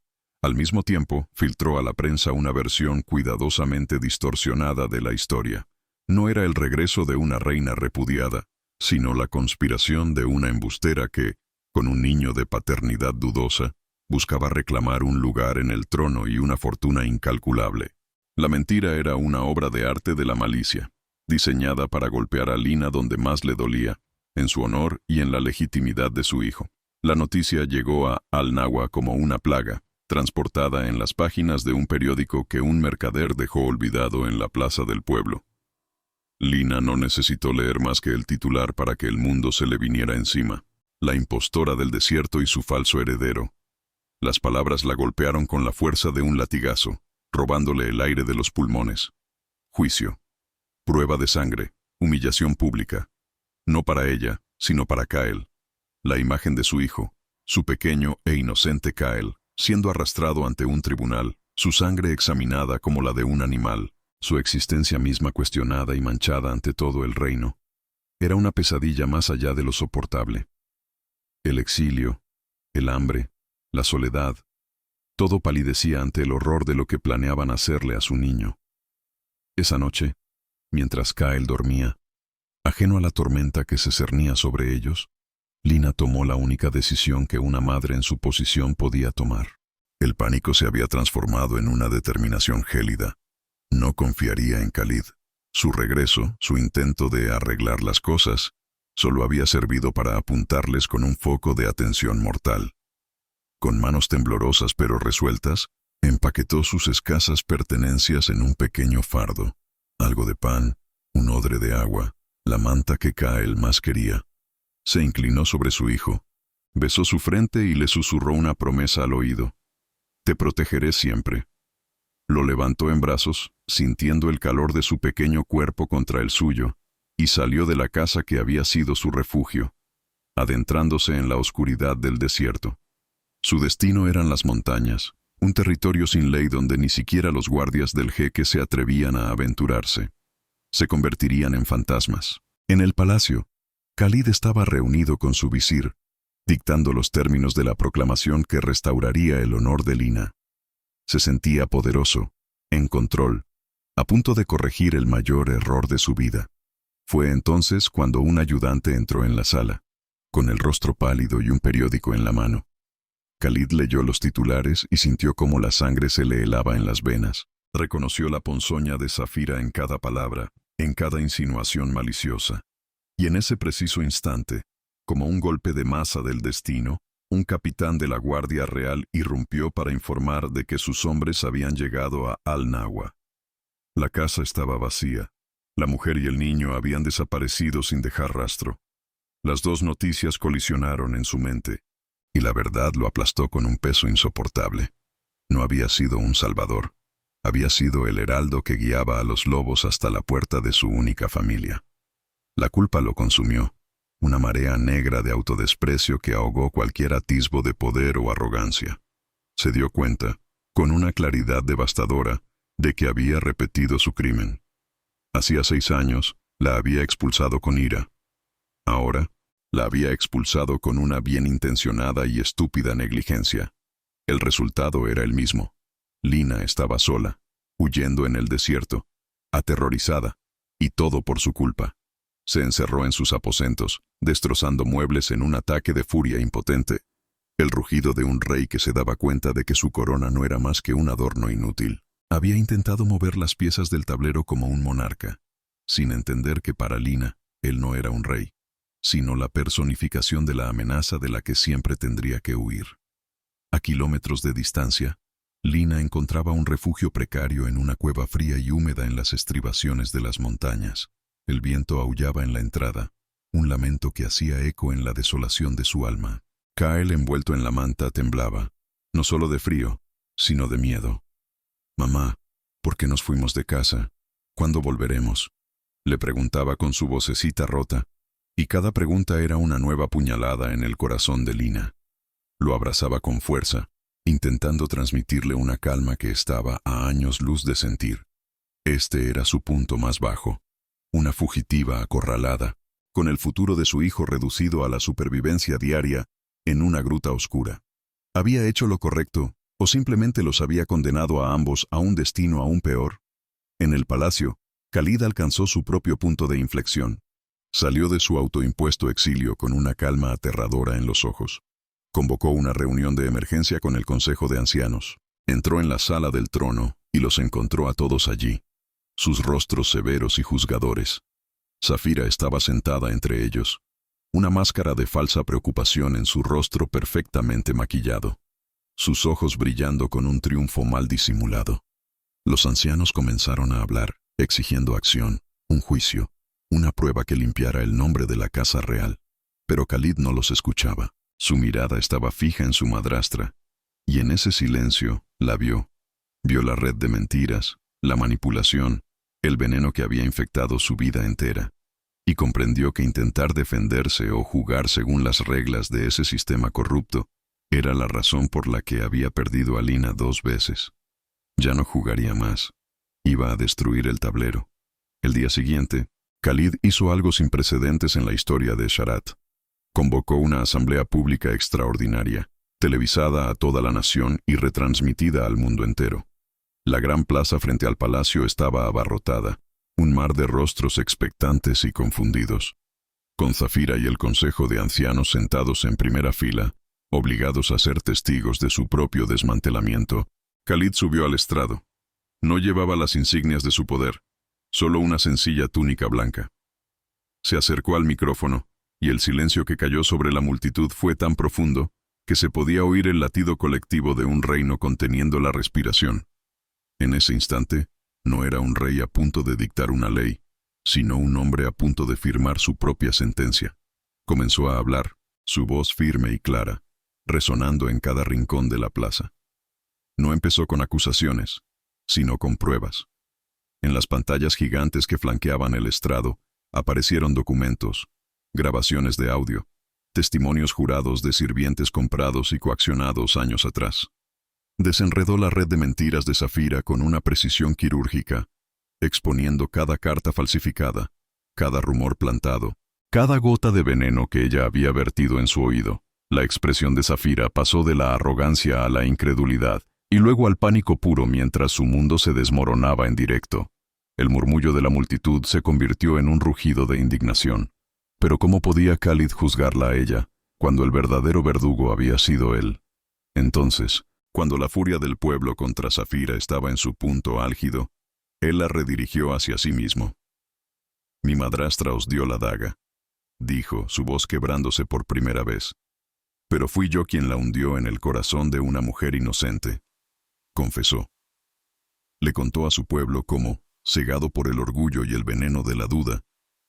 Al mismo tiempo, filtró a la prensa una versión cuidadosamente distorsionada de la historia. No era el regreso de una reina repudiada, sino la conspiración de una embustera que, con un niño de paternidad dudosa, buscaba reclamar un lugar en el trono y una fortuna incalculable. La mentira era una obra de arte de la malicia, diseñada para golpear a Lina donde más le dolía, en su honor y en la legitimidad de su hijo. La noticia llegó a Al-Nawa como una plaga, transportada en las páginas de un periódico que un mercader dejó olvidado en la plaza del pueblo. Lina no necesitó leer más que el titular para que el mundo se le viniera encima. La impostora del desierto y su falso heredero. Las palabras la golpearon con la fuerza de un latigazo, robándole el aire de los pulmones. Juicio. Prueba de sangre. Humillación pública. No para ella, sino para Kyle. La imagen de su hijo, su pequeño e inocente Kyle, siendo arrastrado ante un tribunal, su sangre examinada como la de un animal, su existencia misma cuestionada y manchada ante todo el reino. Era una pesadilla más allá de lo soportable. El exilio, el hambre, la soledad, todo palidecía ante el horror de lo que planeaban hacerle a su niño. Esa noche, mientras Kyle dormía, ajeno a la tormenta que se cernía sobre ellos, Lina tomó la única decisión que una madre en su posición podía tomar. El pánico se había transformado en una determinación gélida. No confiaría en Khalid. Su regreso, su intento de arreglar las cosas, solo había servido para apuntarles con un foco de atención mortal. Con manos temblorosas pero resueltas, empaquetó sus escasas pertenencias en un pequeño fardo, algo de pan, un odre de agua, la manta que Kyle más quería. Se inclinó sobre su hijo, besó su frente y le susurró una promesa al oído. Te protegeré siempre. Lo levantó en brazos, sintiendo el calor de su pequeño cuerpo contra el suyo, y salió de la casa que había sido su refugio, adentrándose en la oscuridad del desierto. Su destino eran las montañas, un territorio sin ley donde ni siquiera los guardias del jeque se atrevían a aventurarse. Se convertirían en fantasmas. En el palacio, Khalid estaba reunido con su visir, dictando los términos de la proclamación que restauraría el honor de Lina. Se sentía poderoso, en control, a punto de corregir el mayor error de su vida. Fue entonces cuando un ayudante entró en la sala, con el rostro pálido y un periódico en la mano. Khalid leyó los titulares y sintió cómo la sangre se le helaba en las venas. Reconoció la ponzoña de Zafira en cada palabra, en cada insinuación maliciosa. Y en ese preciso instante, como un golpe de masa del destino, un capitán de la Guardia Real irrumpió para informar de que sus hombres habían llegado a Al-Nawa. La casa estaba vacía. La mujer y el niño habían desaparecido sin dejar rastro. Las dos noticias colisionaron en su mente, y la verdad lo aplastó con un peso insoportable. No había sido un salvador. Había sido el heraldo que guiaba a los lobos hasta la puerta de su única familia. La culpa lo consumió. Una marea negra de autodesprecio que ahogó cualquier atisbo de poder o arrogancia. Se dio cuenta, con una claridad devastadora, de que había repetido su crimen. Hacía 6 años, la había expulsado con ira. Ahora, la había expulsado con una bien intencionada y estúpida negligencia. El resultado era el mismo. Lina estaba sola, huyendo en el desierto, aterrorizada, y todo por su culpa. Se encerró en sus aposentos, destrozando muebles en un ataque de furia impotente. El rugido de un rey que se daba cuenta de que su corona no era más que un adorno inútil. Había intentado mover las piezas del tablero como un monarca, sin entender que para Lina, él no era un rey, sino la personificación de la amenaza de la que siempre tendría que huir. A kilómetros de distancia, Lina encontraba un refugio precario en una cueva fría y húmeda en las estribaciones de las montañas. El viento aullaba en la entrada, un lamento que hacía eco en la desolación de su alma. Kyle, envuelto en la manta, temblaba, no solo de frío, sino de miedo. «Mamá, ¿por qué nos fuimos de casa? ¿Cuándo volveremos?», le preguntaba con su vocecita rota, y cada pregunta era una nueva puñalada en el corazón de Lina. Lo abrazaba con fuerza, intentando transmitirle una calma que estaba a años luz de sentir. Este era su punto más bajo. Una fugitiva acorralada, con el futuro de su hijo reducido a la supervivencia diaria en una gruta oscura. ¿Había hecho lo correcto, o simplemente los había condenado a ambos a un destino aún peor? En el palacio, Khalid alcanzó su propio punto de inflexión. Salió de su autoimpuesto exilio con una calma aterradora en los ojos. Convocó una reunión de emergencia con el Consejo de Ancianos. Entró en la sala del trono y los encontró a todos allí, sus rostros severos y juzgadores. Zafira estaba sentada entre ellos, una máscara de falsa preocupación en su rostro perfectamente maquillado, sus ojos brillando con un triunfo mal disimulado. Los ancianos comenzaron a hablar, exigiendo acción, un juicio, una prueba que limpiara el nombre de la casa real. Pero Khalid no los escuchaba. Su mirada estaba fija en su madrastra, y en ese silencio la vio. Vio la red de mentiras, la manipulación, el veneno que había infectado su vida entera, y comprendió que intentar defenderse o jugar según las reglas de ese sistema corrupto era la razón por la que había perdido a Lina 2 veces. Ya no jugaría más. Iba a destruir el tablero. El día siguiente, Khalid hizo algo sin precedentes en la historia de Sharat. Convocó una asamblea pública extraordinaria, televisada a toda la nación y retransmitida al mundo entero. La gran plaza frente al palacio estaba abarrotada, un mar de rostros expectantes y confundidos. Con Zafira y el Consejo de Ancianos sentados en primera fila, obligados a ser testigos de su propio desmantelamiento, Khalid subió al estrado. No llevaba las insignias de su poder, solo una sencilla túnica blanca. Se acercó al micrófono, y el silencio que cayó sobre la multitud fue tan profundo que se podía oír el latido colectivo de un reino conteniendo la respiración. En ese instante, no era un rey a punto de dictar una ley, sino un hombre a punto de firmar su propia sentencia. Comenzó a hablar, su voz firme y clara, resonando en cada rincón de la plaza. No empezó con acusaciones, sino con pruebas. En las pantallas gigantes que flanqueaban el estrado, aparecieron documentos, grabaciones de audio, testimonios jurados de sirvientes comprados y coaccionados años atrás. Desenredó la red de mentiras de Zafira con una precisión quirúrgica, exponiendo cada carta falsificada, cada rumor plantado, cada gota de veneno que ella había vertido en su oído. La expresión de Zafira pasó de la arrogancia a la incredulidad, y luego al pánico puro mientras su mundo se desmoronaba en directo. El murmullo de la multitud se convirtió en un rugido de indignación. Pero ¿cómo podía Khalid juzgarla a ella, cuando el verdadero verdugo había sido él? Entonces, cuando la furia del pueblo contra Zafira estaba en su punto álgido, él la redirigió hacia sí mismo. «Mi madrastra os dio la daga», dijo, su voz quebrándose por primera vez. «Pero fui yo quien la hundió en el corazón de una mujer inocente», confesó. Le contó a su pueblo cómo, cegado por el orgullo y el veneno de la duda,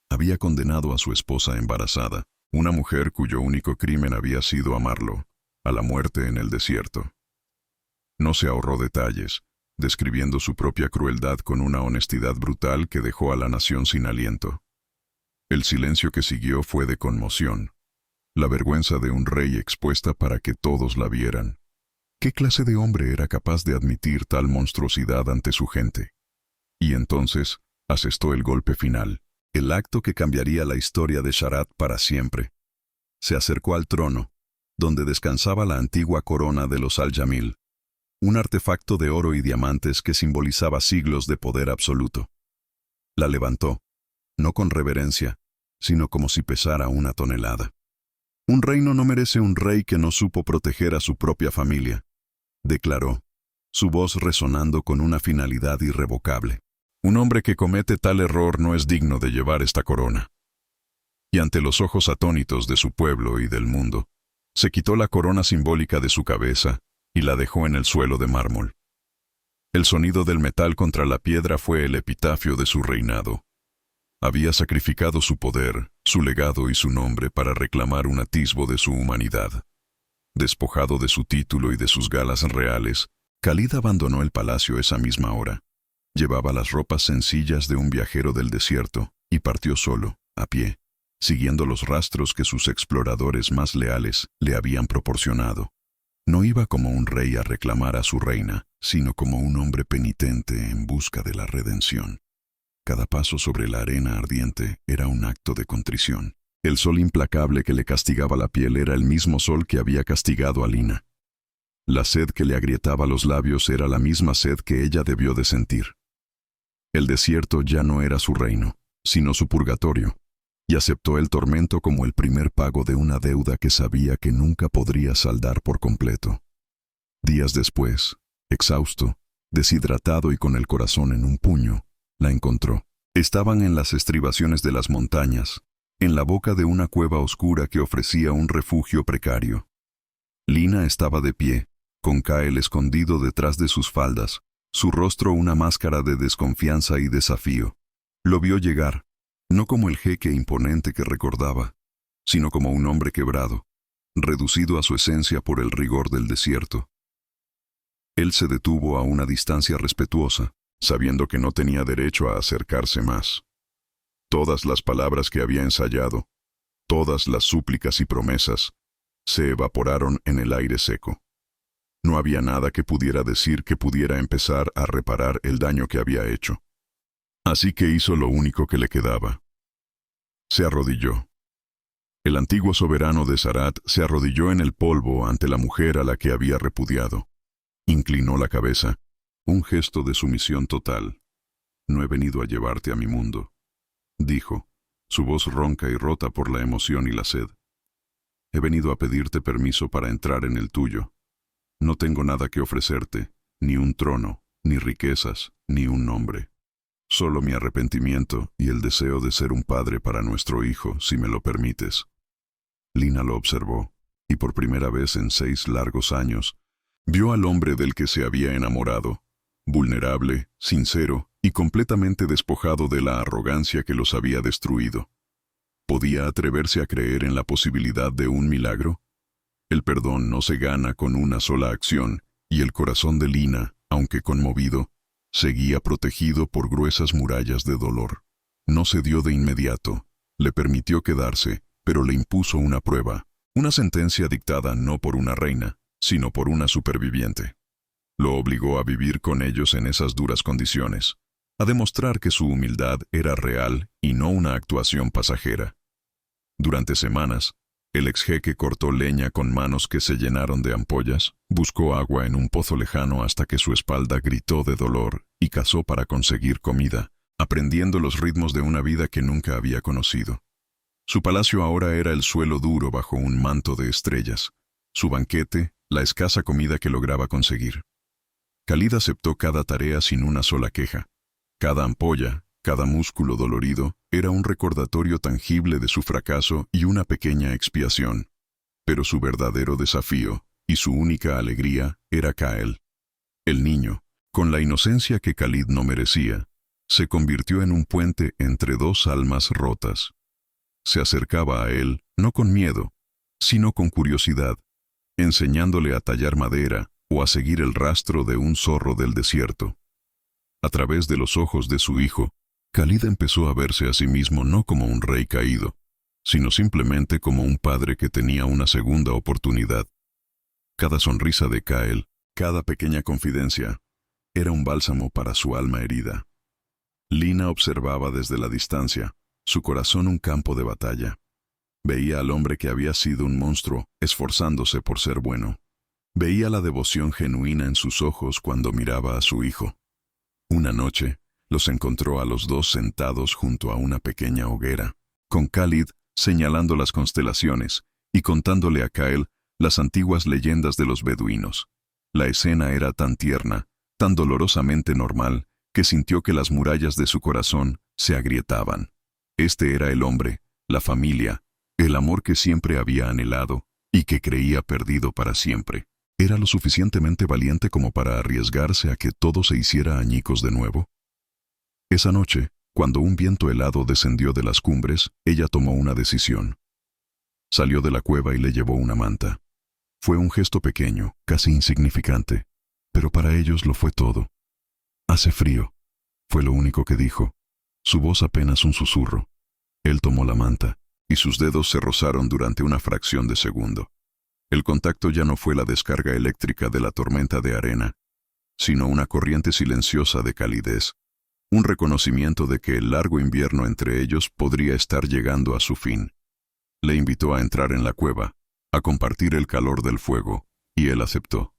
había condenado a su esposa embarazada, una mujer cuyo único crimen había sido amarlo, a la muerte en el desierto. No se ahorró detalles, describiendo su propia crueldad con una honestidad brutal que dejó a la nación sin aliento. El silencio que siguió fue de conmoción, la vergüenza de un rey expuesta para que todos la vieran. ¿Qué clase de hombre era capaz de admitir tal monstruosidad ante su gente? Y entonces, asestó el golpe final, el acto que cambiaría la historia de Sharat para siempre. Se acercó al trono, donde descansaba la antigua corona de los Al-Jamil, un artefacto de oro y diamantes que simbolizaba siglos de poder absoluto. La levantó, no con reverencia, sino como si pesara una tonelada. Un reino no merece un rey que no supo proteger a su propia familia, declaró, su voz resonando con una finalidad irrevocable. Un hombre que comete tal error no es digno de llevar esta corona. Y ante los ojos atónitos de su pueblo y del mundo, se quitó la corona simbólica de su cabeza y la dejó en el suelo de mármol. El sonido del metal contra la piedra fue el epitafio de su reinado. Había sacrificado su poder, su legado y su nombre para reclamar un atisbo de su humanidad. Despojado de su título y de sus galas reales, Khalid abandonó el palacio esa misma hora. Llevaba las ropas sencillas de un viajero del desierto y partió solo, a pie, siguiendo los rastros que sus exploradores más leales le habían proporcionado. No iba como un rey a reclamar a su reina, sino como un hombre penitente en busca de la redención. Cada paso sobre la arena ardiente era un acto de contrición. El sol implacable que le castigaba la piel era el mismo sol que había castigado a Lina. La sed que le agrietaba los labios era la misma sed que ella debió de sentir. El desierto ya no era su reino, sino su purgatorio, y aceptó el tormento como el primer pago de una deuda que sabía que nunca podría saldar por completo. Días después, exhausto, deshidratado y con el corazón en un puño, la encontró. Estaban en las estribaciones de las montañas, en la boca de una cueva oscura que ofrecía un refugio precario. Lina estaba de pie, con Kael escondido detrás de sus faldas, su rostro una máscara de desconfianza y desafío. Lo vio llegar, no como el jeque imponente que recordaba, sino como un hombre quebrado, reducido a su esencia por el rigor del desierto. Él se detuvo a una distancia respetuosa, sabiendo que no tenía derecho a acercarse más. Todas las palabras que había ensayado, todas las súplicas y promesas, se evaporaron en el aire seco. No había nada que pudiera decir que pudiera empezar a reparar el daño que había hecho. Así que hizo lo único que le quedaba. Se arrodilló. El antiguo soberano de Sharat se arrodilló en el polvo ante la mujer a la que había repudiado. Inclinó la cabeza, un gesto de sumisión total. «No he venido a llevarte a mi mundo», dijo, su voz ronca y rota por la emoción y la sed. «He venido a pedirte permiso para entrar en el tuyo. No tengo nada que ofrecerte, ni un trono, ni riquezas, ni un nombre. Solo mi arrepentimiento y el deseo de ser un padre para nuestro hijo, si me lo permites». Lina lo observó, y por primera vez en 6 largos años, vio al hombre del que se había enamorado, vulnerable, sincero y completamente despojado de la arrogancia que los había destruido. ¿Podía atreverse a creer en la posibilidad de un milagro? El perdón no se gana con una sola acción, y el corazón de Lina, aunque conmovido, seguía protegido por gruesas murallas de dolor. No cedió de inmediato, le permitió quedarse, pero le impuso una prueba, una sentencia dictada no por una reina, sino por una superviviente. Lo obligó a vivir con ellos en esas duras condiciones, a demostrar que su humildad era real y no una actuación pasajera. Durante semanas, el exjeque cortó leña con manos que se llenaron de ampollas, buscó agua en un pozo lejano hasta que su espalda gritó de dolor y cazó para conseguir comida, aprendiendo los ritmos de una vida que nunca había conocido. Su palacio ahora era el suelo duro bajo un manto de estrellas, su banquete, la escasa comida que lograba conseguir. Khalid aceptó cada tarea sin una sola queja. Cada ampolla, cada músculo dolorido, era un recordatorio tangible de su fracaso y una pequeña expiación. Pero su verdadero desafío, y su única alegría, era Kael. El niño, con la inocencia que Khalid no merecía, se convirtió en un puente entre dos almas rotas. Se acercaba a él, no con miedo, sino con curiosidad, enseñándole a tallar madera o a seguir el rastro de un zorro del desierto. A través de los ojos de su hijo, Khalid empezó a verse a sí mismo no como un rey caído, sino simplemente como un padre que tenía una segunda oportunidad. Cada sonrisa de Kael, cada pequeña confidencia, era un bálsamo para su alma herida. Lina observaba desde la distancia, su corazón un campo de batalla. Veía al hombre que había sido un monstruo, esforzándose por ser bueno. Veía la devoción genuina en sus ojos cuando miraba a su hijo. Una noche, los encontró a los dos sentados junto a una pequeña hoguera, con Khalid señalando las constelaciones y contándole a Kael las antiguas leyendas de los beduinos. La escena era tan tierna, tan dolorosamente normal, que sintió que las murallas de su corazón se agrietaban. Este era el hombre, la familia, el amor que siempre había anhelado y que creía perdido para siempre. ¿Era lo suficientemente valiente como para arriesgarse a que todo se hiciera añicos de nuevo? Esa noche, cuando un viento helado descendió de las cumbres, ella tomó una decisión. Salió de la cueva y le llevó una manta. Fue un gesto pequeño, casi insignificante, pero para ellos lo fue todo. «Hace frío», fue lo único que dijo, su voz apenas un susurro. Él tomó la manta, y sus dedos se rozaron durante una fracción de segundo. El contacto ya no fue la descarga eléctrica de la tormenta de arena, sino una corriente silenciosa de calidez, un reconocimiento de que el largo invierno entre ellos podría estar llegando a su fin. Le invitó a entrar en la cueva, a compartir el calor del fuego, y él aceptó.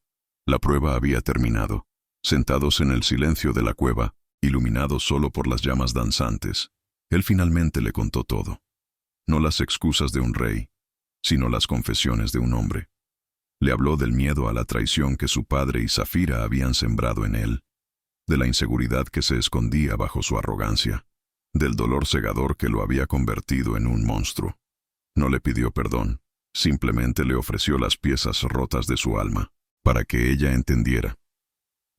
La prueba había terminado. Sentados en el silencio de la cueva, iluminados solo por las llamas danzantes, él finalmente le contó todo. No las excusas de un rey, sino las confesiones de un hombre. Le habló del miedo a la traición que su padre y Zafira habían sembrado en él, de la inseguridad que se escondía bajo su arrogancia, del dolor cegador que lo había convertido en un monstruo. No le pidió perdón, simplemente le ofreció las piezas rotas de su alma, para que ella entendiera.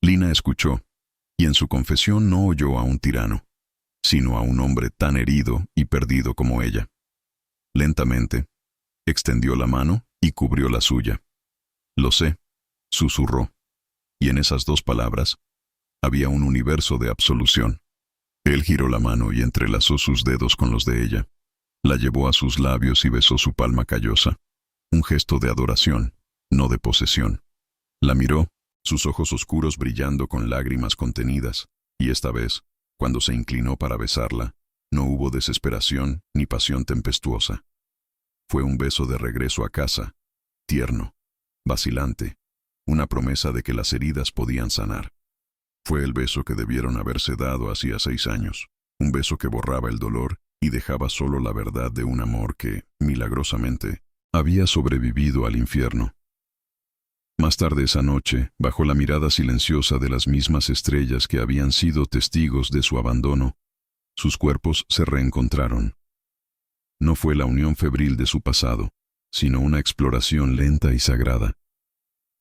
Lina escuchó, y en su confesión no oyó a un tirano, sino a un hombre tan herido y perdido como ella. Lentamente, extendió la mano y cubrió la suya. «Lo sé», susurró, y en esas dos palabras había un universo de absolución. Él giró la mano y entrelazó sus dedos con los de ella. La llevó a sus labios y besó su palma callosa. Un gesto de adoración, no de posesión. La miró, sus ojos oscuros brillando con lágrimas contenidas, y esta vez, cuando se inclinó para besarla, no hubo desesperación ni pasión tempestuosa. Fue un beso de regreso a casa, tierno, vacilante, una promesa de que las heridas podían sanar. Fue el beso que debieron haberse dado hacía 6 años, un beso que borraba el dolor y dejaba solo la verdad de un amor que, milagrosamente, había sobrevivido al infierno. Más tarde esa noche, bajo la mirada silenciosa de las mismas estrellas que habían sido testigos de su abandono, sus cuerpos se reencontraron. No fue la unión febril de su pasado, sino una exploración lenta y sagrada.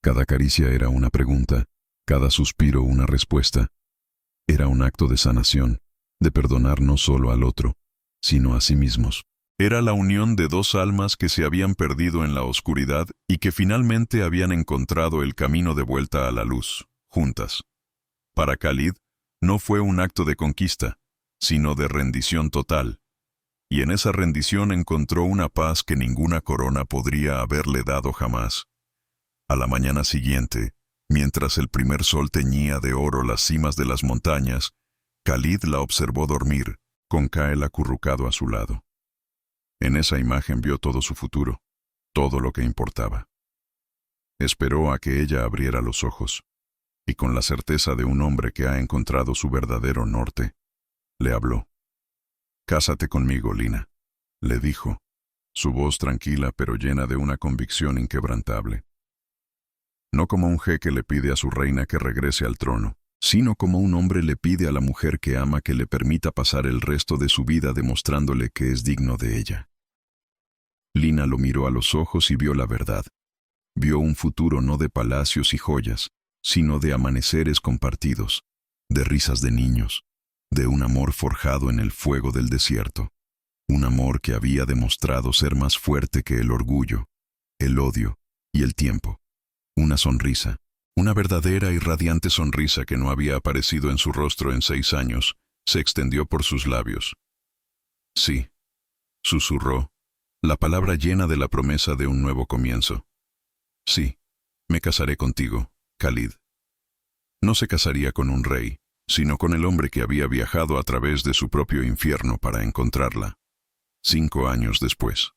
Cada caricia era una pregunta, cada suspiro una respuesta. Era un acto de sanación, de perdonar no solo al otro, sino a sí mismos. Era la unión de dos almas que se habían perdido en la oscuridad y que finalmente habían encontrado el camino de vuelta a la luz, juntas. Para Khalid, no fue un acto de conquista, sino de rendición total. Y en esa rendición encontró una paz que ninguna corona podría haberle dado jamás. A la mañana siguiente, mientras el primer sol teñía de oro las cimas de las montañas, Khalid la observó dormir, con Kael acurrucado a su lado. En esa imagen vio todo su futuro, todo lo que importaba. Esperó a que ella abriera los ojos, y con la certeza de un hombre que ha encontrado su verdadero norte, le habló. «Cásate conmigo, Lina», le dijo, su voz tranquila pero llena de una convicción inquebrantable. No como un jeque le pide a su reina que regrese al trono, sino como un hombre le pide a la mujer que ama que le permita pasar el resto de su vida demostrándole que es digno de ella. Lina lo miró a los ojos y vio la verdad. Vio un futuro no de palacios y joyas, sino de amaneceres compartidos, de risas de niños, de un amor forjado en el fuego del desierto, un amor que había demostrado ser más fuerte que el orgullo, el odio y el tiempo. Una sonrisa, una verdadera y radiante sonrisa que no había aparecido en su rostro en 6 años, se extendió por sus labios. «Sí», susurró, la palabra llena de la promesa de un nuevo comienzo. «Sí, me casaré contigo, Khalid». No se casaría con un rey, sino con el hombre que había viajado a través de su propio infierno para encontrarla. 5 años después,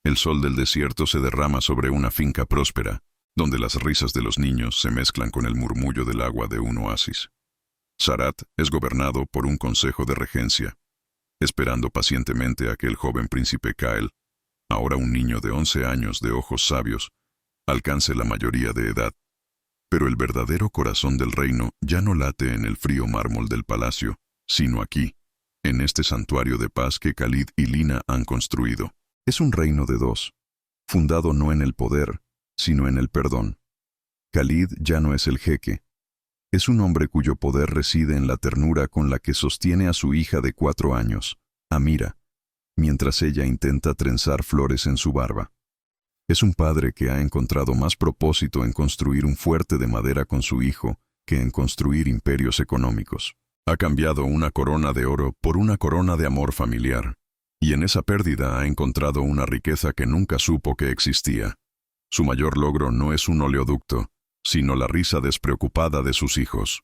el sol del desierto se derrama sobre una finca próspera, donde las risas de los niños se mezclan con el murmullo del agua de un oasis. Sarat es gobernado por un consejo de regencia, esperando pacientemente a que el joven príncipe Kael, ahora un niño de 11 años de ojos sabios, alcance la mayoría de edad. Pero el verdadero corazón del reino ya no late en el frío mármol del palacio, sino aquí, en este santuario de paz que Khalid y Lina han construido. Es un reino de dos, fundado no en el poder, sino en el perdón. Khalid ya no es el jeque. Es un hombre cuyo poder reside en la ternura con la que sostiene a su hija de 4 años, Amira, mientras ella intenta trenzar flores en su barba. Es un padre que ha encontrado más propósito en construir un fuerte de madera con su hijo que en construir imperios económicos. Ha cambiado una corona de oro por una corona de amor familiar, y en esa pérdida ha encontrado una riqueza que nunca supo que existía. Su mayor logro no es un oleoducto, sino la risa despreocupada de sus hijos.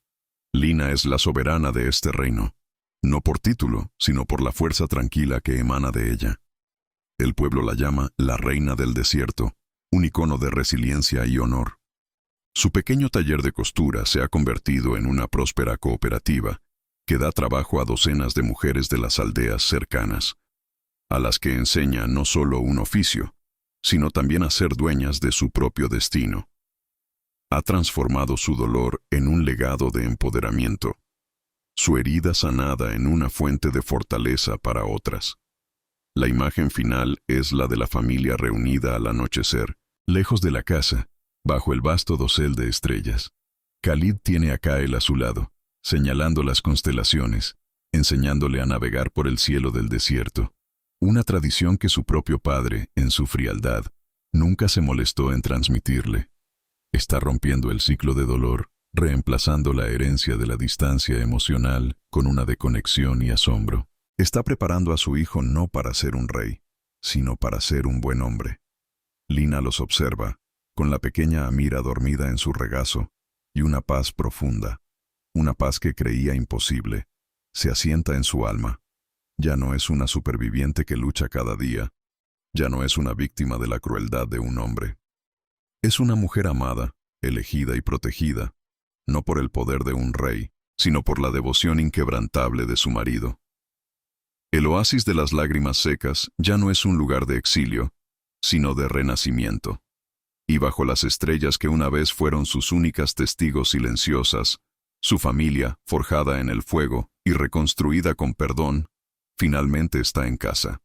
Lina es la soberana de este reino, no por título, sino por la fuerza tranquila que emana de ella. El pueblo la llama la reina del desierto, un icono de resiliencia y honor. Su pequeño taller de costura se ha convertido en una próspera cooperativa que da trabajo a docenas de mujeres de las aldeas cercanas, a las que enseña no solo un oficio, sino también a ser dueñas de su propio destino. Ha transformado su dolor en un legado de empoderamiento, su herida sanada en una fuente de fortaleza para otras. La imagen final es la de la familia reunida al anochecer, lejos de la casa, bajo el vasto dosel de estrellas. Khalid tiene a Kael a su lado, señalando las constelaciones, enseñándole a navegar por el cielo del desierto. Una tradición que su propio padre, en su frialdad, nunca se molestó en transmitirle. Está rompiendo el ciclo de dolor, reemplazando la herencia de la distancia emocional con una de conexión y asombro. Está preparando a su hijo no para ser un rey, sino para ser un buen hombre. Lina los observa, con la pequeña Amira dormida en su regazo, y una paz profunda, una paz que creía imposible, se asienta en su alma. Ya no es una superviviente que lucha cada día, ya no es una víctima de la crueldad de un hombre. Es una mujer amada, elegida y protegida, no por el poder de un rey, sino por la devoción inquebrantable de su marido. El oasis de las lágrimas secas ya no es un lugar de exilio, sino de renacimiento. Y bajo las estrellas que una vez fueron sus únicas testigos silenciosas, su familia, forjada en el fuego y reconstruida con perdón, finalmente está en casa.